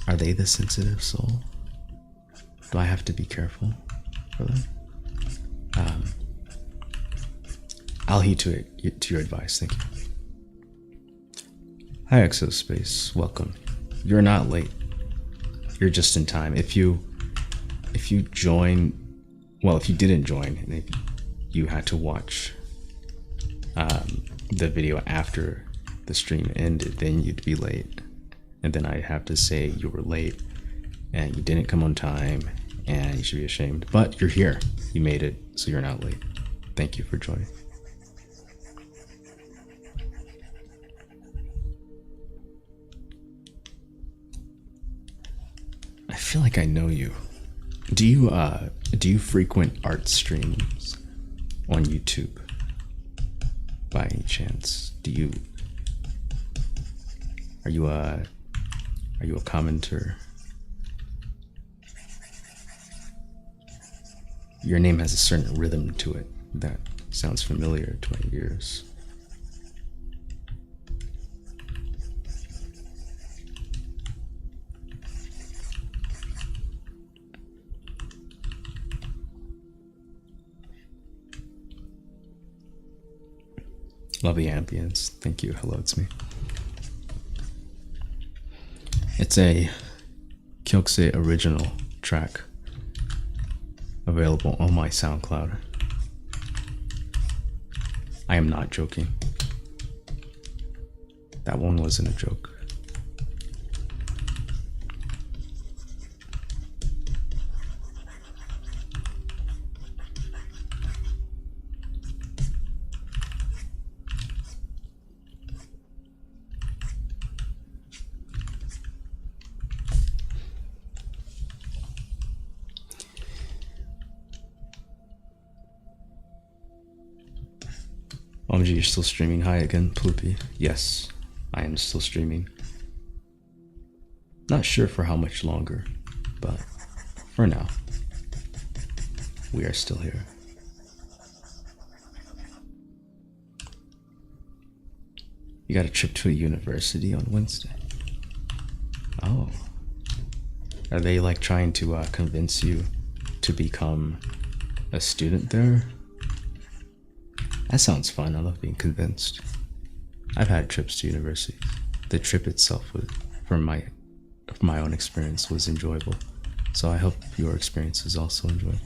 Are they the sensitive soul? Do I have to be careful for them? I'll heed to your advice. Thank you. Hi Exospace, welcome. You're not late. You're just in time. If you join, well, if you didn't join and if you had to watch the video after the stream ended, then you'd be late. And then I'd have to say you were late and you didn't come on time and you should be ashamed. But you're here. You made it, so you're not late. Thank you for joining. I feel like I know you. Do you frequent art streams on YouTube by any chance? Are you a commenter? Your name has a certain rhythm to it that sounds familiar to my ears. Love the ambience. Thank you. Hello, it's me. It's a Kyokusei original track available on my SoundCloud. I am not joking. That one wasn't a joke. OMG, you're still streaming. Hi again, Poopy. Yes, I am still streaming. Not sure for how much longer, but for now, we are still here. You got a trip to a university on Wednesday. Oh. Are they like trying to convince you to become a student there? That sounds fun. I love being convinced. I've had trips to universities. The trip itself, from my own experience, was enjoyable. So I hope your experience is also enjoyable.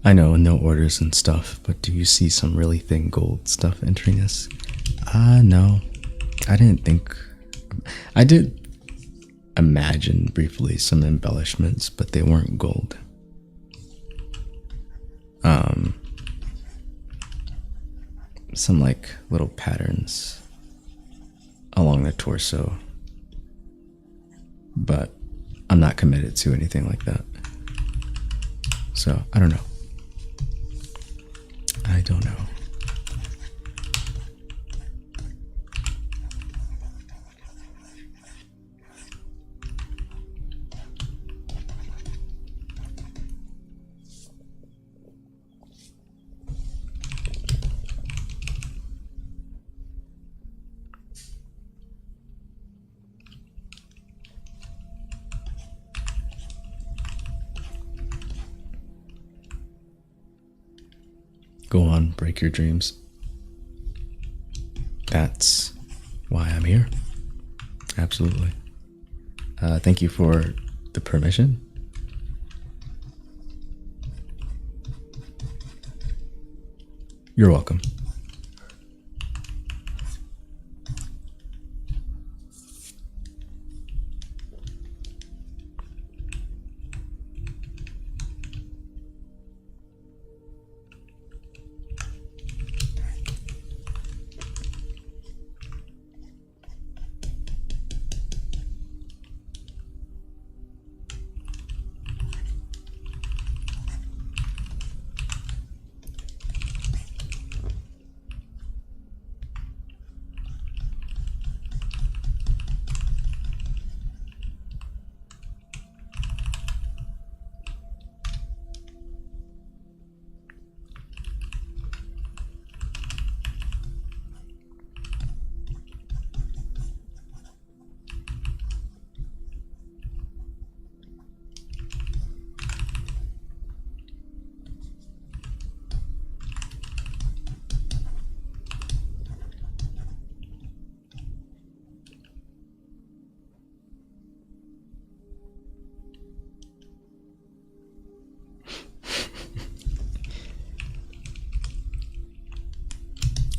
I know, no orders and stuff, but do you see some really thin gold stuff entering us? No. I didn't think. I did imagine briefly some embellishments, but they weren't gold. Some like little patterns along the torso, but I'm not committed to anything like that. So I don't know. I don't know. Go on, break your dreams. That's why I'm here. Absolutely. Thank you for the permission. You're welcome.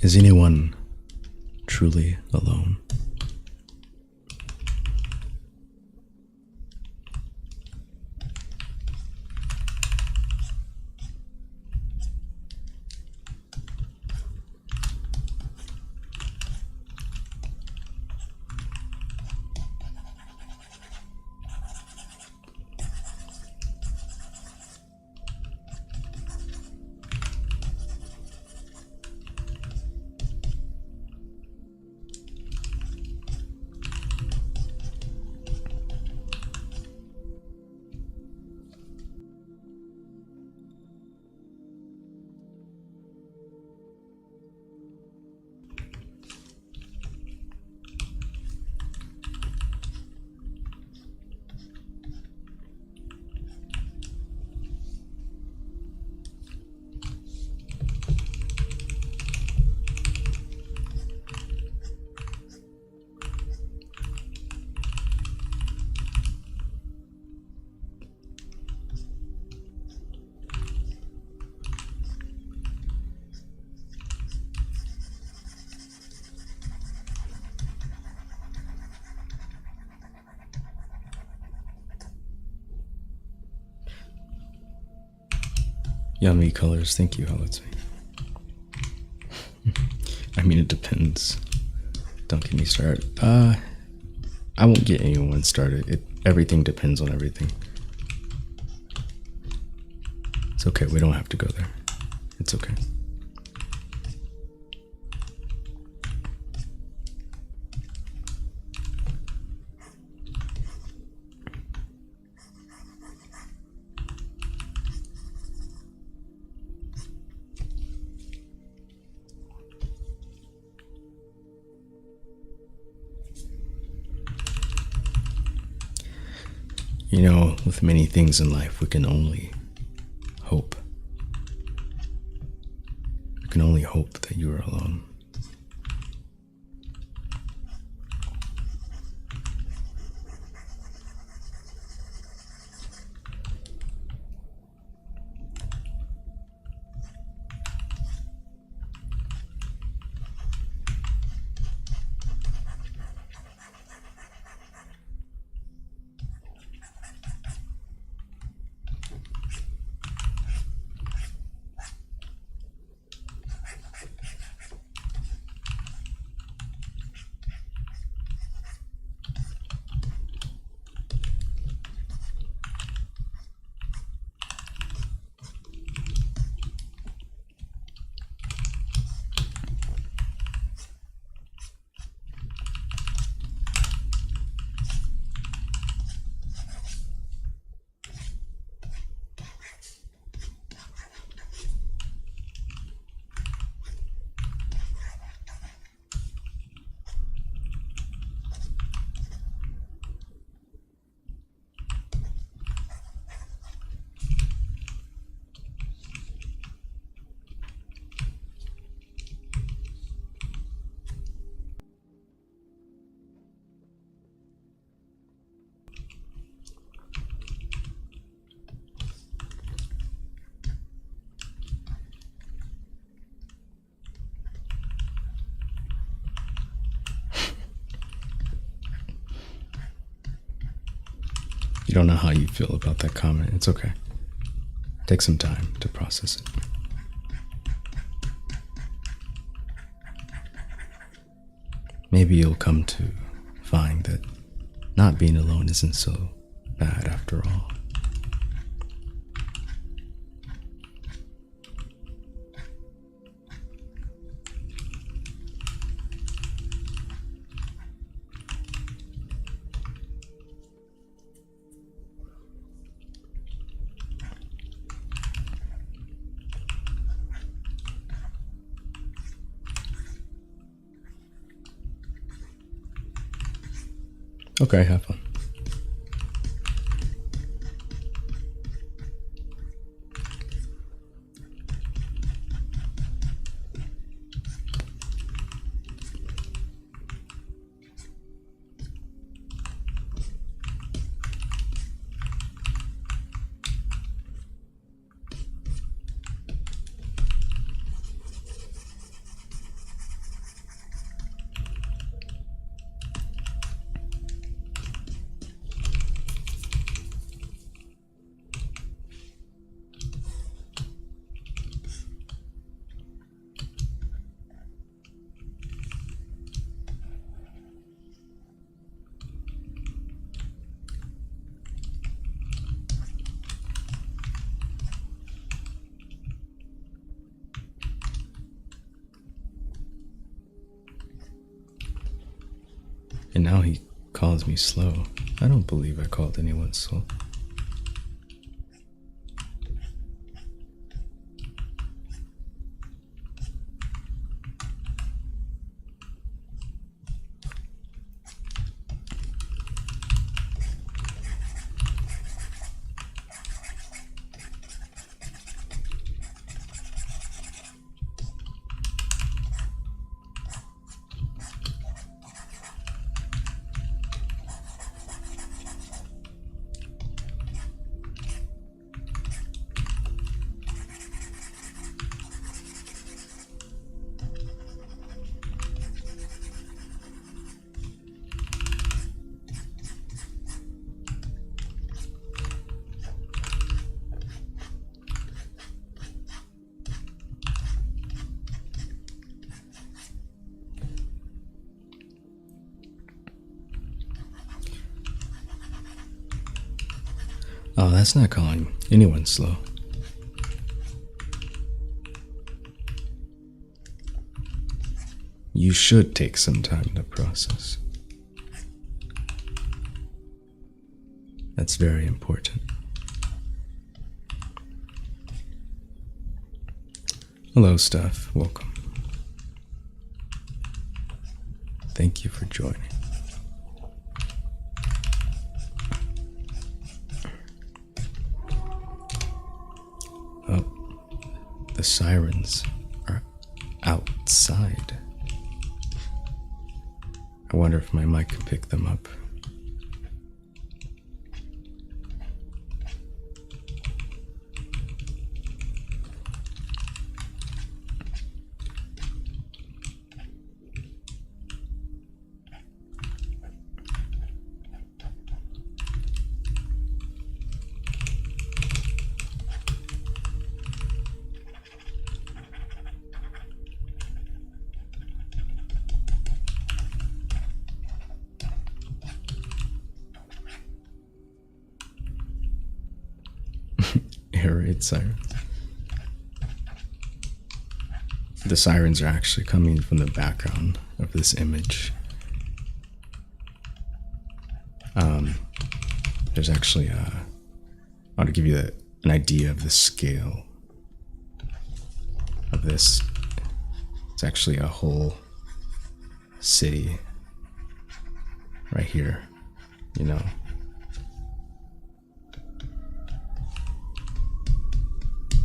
Is anyone truly alone? Yummy colors, thank you, Halotzi. I mean, it depends. Don't get me started. I won't get anyone started. Everything depends on everything. It's okay, we don't have to go there. It's okay. You know, with many things in life, we can only hope. You can only hope that you are alone. You don't know how you feel about that comment. It's okay. Take some time to process it. Maybe you'll come to find that not being alone isn't so bad after all. Okay, have fun. And now he calls me slow. I don't believe I called anyone slow. Oh, that's not calling anyone slow. You should take some time to process. That's very important. Hello, Steph. Welcome. Thank you for joining. Oh, the sirens are outside. I wonder if my mic can pick them up. Air raid sirens. The sirens are actually coming from the background of this image. There's actually I want to give you an idea of the scale of this. It's actually a whole city right here, you know.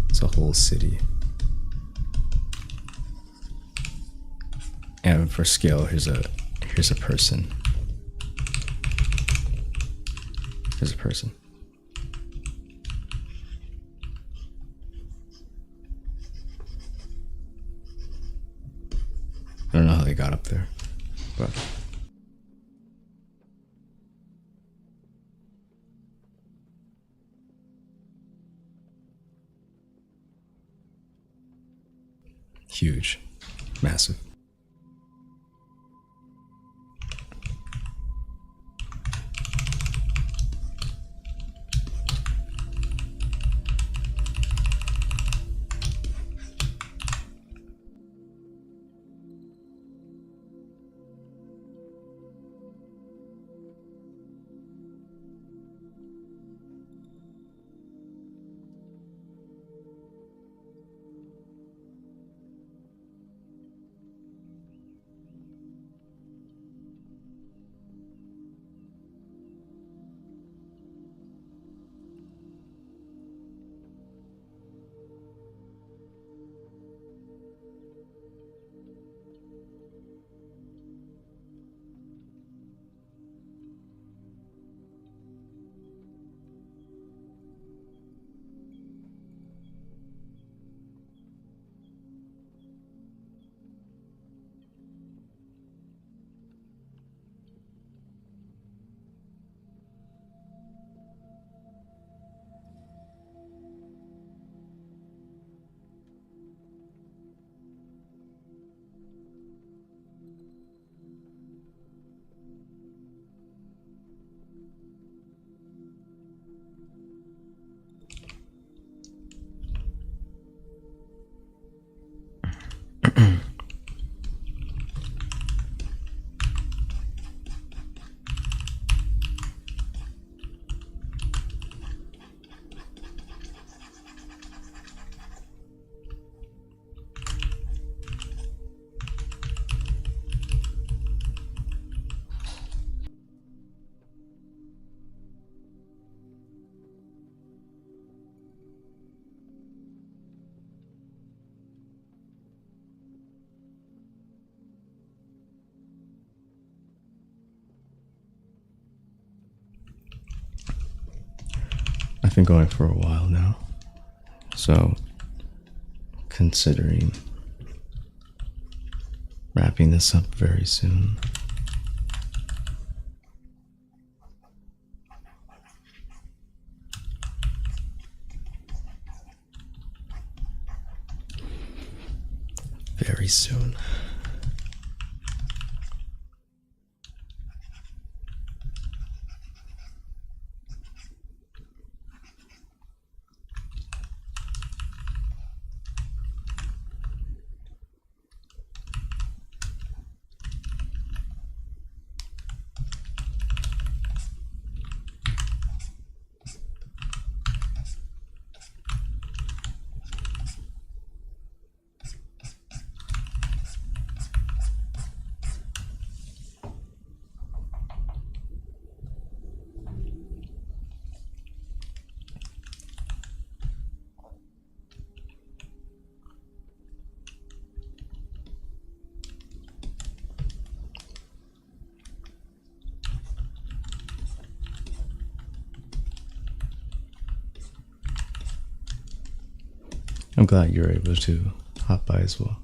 It's a whole city. And for scale, here's a person. Here's a person. I don't know how they got up there, but huge, massive. I've been going for a while now, so considering wrapping this up very soon. Very soon. I'm glad you're able to hop by as well.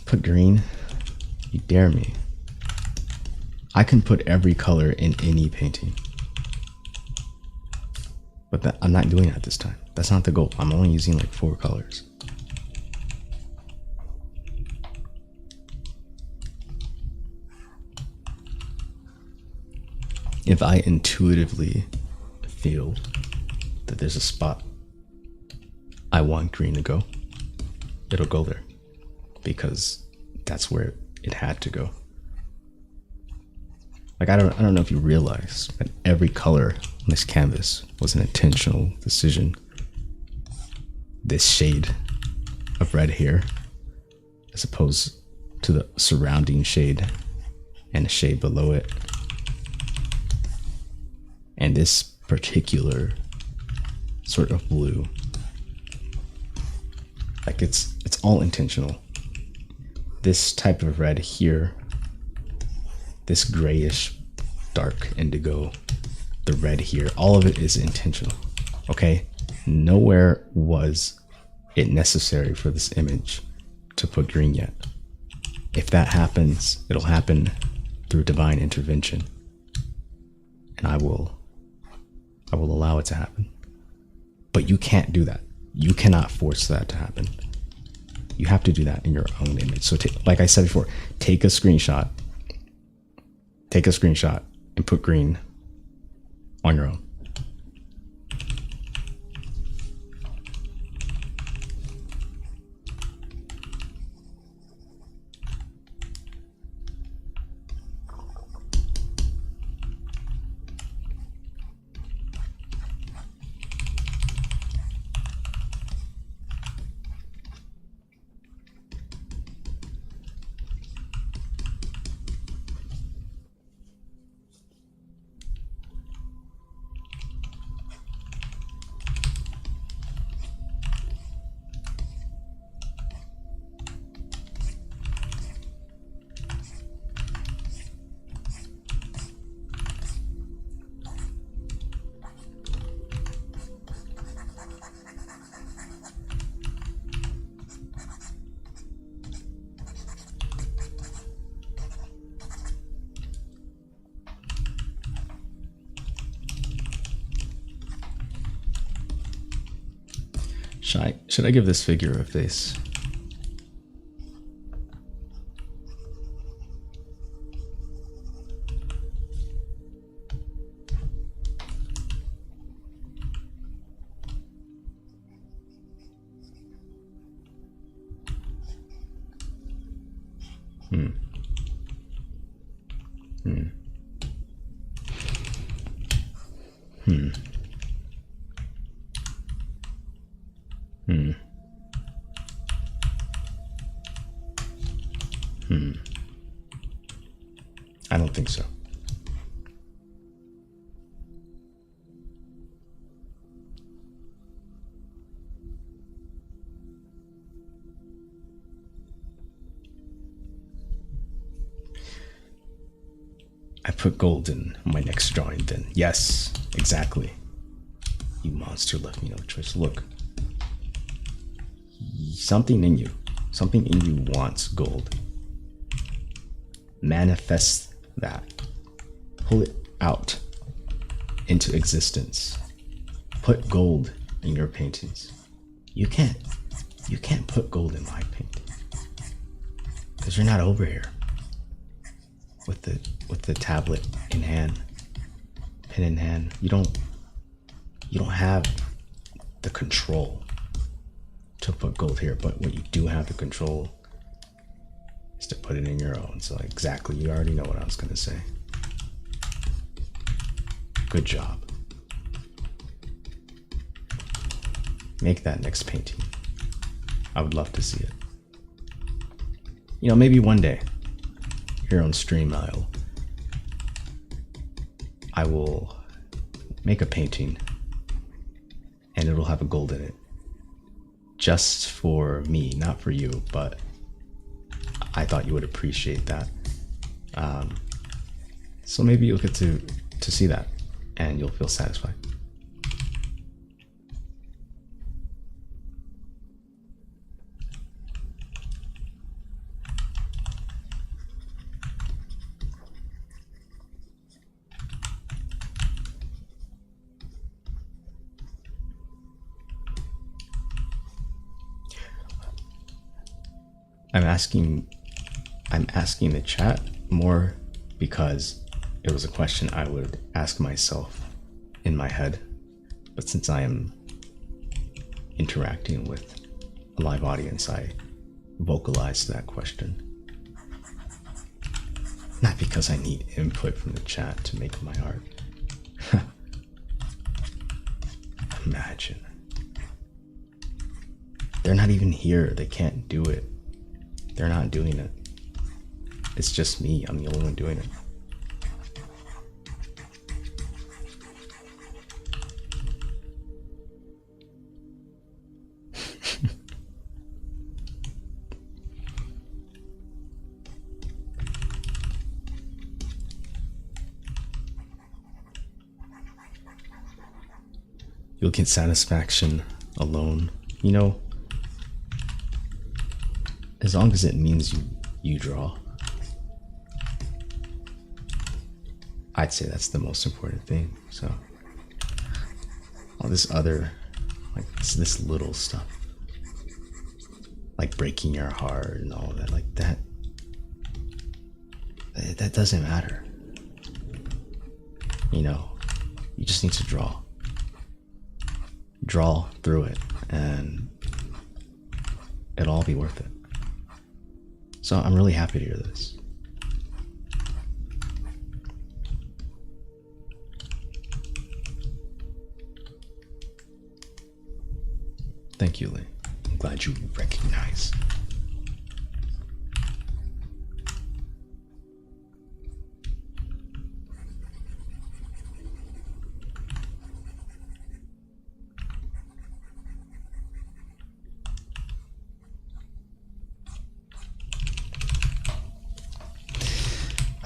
Put green? You dare me. I can put every color in any painting. But I'm not doing that this time. That's not the goal. I'm only using like 4 colors. If I intuitively feel that there's a spot I want green to go, it'll go there because that's where it had to go. Like I don't know if you realize that every color on this canvas was an intentional decision. This shade of red here as opposed to the surrounding shade and the shade below it, and this particular sort of blue. Like it's all intentional. This type of red here, this grayish dark indigo, the red here, all of it is intentional. Okay? Nowhere was it necessary for this image to put green yet. If that happens, it'll happen through divine intervention. And I will allow it to happen. But you can't do that. You cannot force that to happen. You have to do that in your own image. So like I said before, take a screenshot. Take a screenshot and put green on your own. Should I give this figure a face? I don't think so. I put gold in my next drawing then. Yes, exactly. You monster left me no choice. Look. Something in you wants gold. Manifest that. Pull it out into existence. Put gold in your paintings. You can't put gold in my painting. Because you're not over here. With the tablet in hand, pen in hand. You don't have the control to put gold here, but what you do have the control is to put it in your own. So exactly, you already know what I was gonna say. Good job. Make that next painting. I would love to see it. You know, maybe one day here on stream I will make a painting and it'll have a gold in it. Just for me, not for you, but I thought you would appreciate that. So maybe you'll get to see that and you'll feel satisfied. I'm asking the chat more because it was a question I would ask myself in my head. But since I am interacting with a live audience, I vocalized that question. Not because I need input from the chat to make my art. Imagine. They're not even here. They can't do it. They're not doing it. It's just me. I'm the only one doing it. You'll get satisfaction alone. You know, as long as it means you draw. I'd say that's the most important thing. So all this other Like this little stuff. Like breaking your heart and all that. Like that. That doesn't matter. You know, you just need to draw. Draw through it and it'll all be worth it. So I'm really happy to hear this. Thank you, Lee. I'm glad you recognize.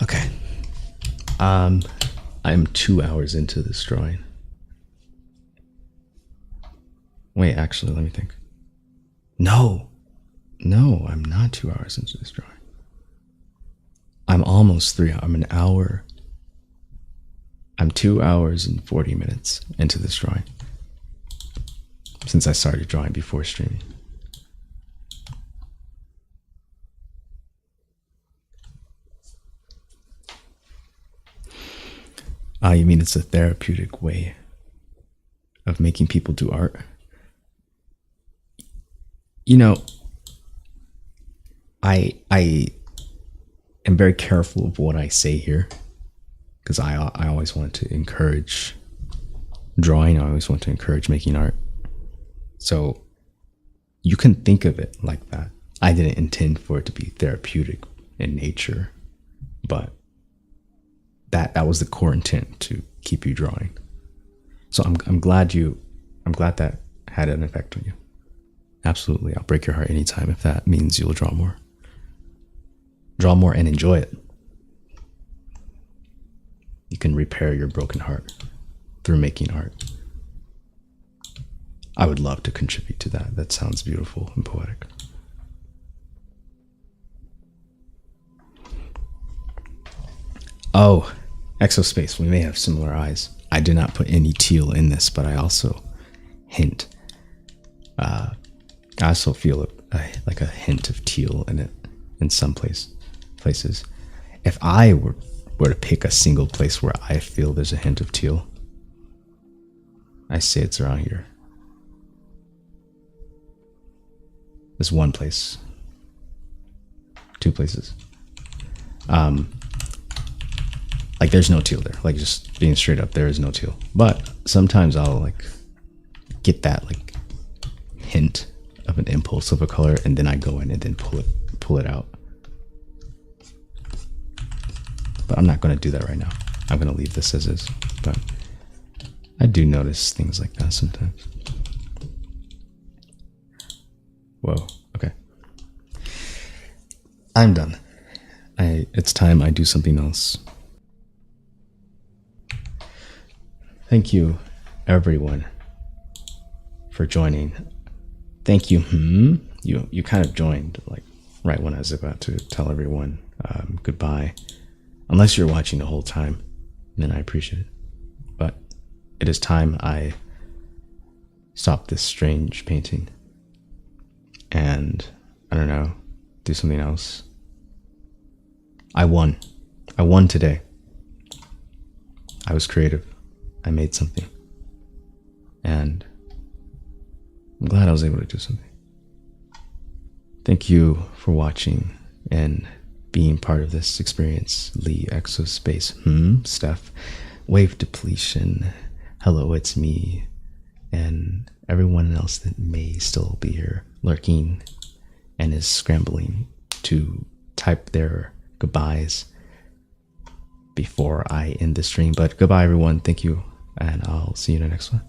Okay. I'm 2 hours into this drawing. Wait, actually, let me think. No, I'm not 2 hours into this drawing. I'm almost 3 hours. I'm an hour. I'm 2 hours and 40 minutes into this drawing. Since I started drawing before streaming. You mean it's a therapeutic way of making people do art? You know, I am very careful of what I say here because I always want to encourage drawing. I always want to encourage making art. So you can think of it like that. I didn't intend for it to be therapeutic in nature, but that was the core intent, to keep you drawing. So I'm glad that had an effect on you. Absolutely. I'll break your heart anytime if that means you'll draw more. Draw more and enjoy it. You can repair your broken heart through making art. I would love to contribute to that. That sounds beautiful and poetic. Oh, Exospace. We may have similar eyes. I did not put any teal in this, but I also hint. I also feel like a hint of teal in it in some places. If I were to pick a single place where I feel there's a hint of teal, I say it's around here. There's one place. Two places. Like there's no teal there. Like just being straight up, there is no teal. But sometimes I'll like get that like hint of an impulse of a color, and then I go in and then pull it out. But I'm not going to do that right now. I'm going to leave this as is. But I do notice things like that sometimes. Whoa. Okay. I'm done. It's time I do something else. Thank you, everyone, for joining. Thank you. You kind of joined like right when I was about to tell everyone goodbye. Unless you're watching the whole time, then I appreciate it. But it is time I stop this strange painting and, I don't know, do something else. I won. I won today. I was creative. I made something. And I'm glad I was able to do something. Thank you for watching and being part of this experience. Lee, Exospace, Steph, Wave Depletion, Hello, It's Me, and everyone else that may still be here lurking and is scrambling to type their goodbyes before I end the stream. But goodbye, everyone. Thank you, and I'll see you in the next one.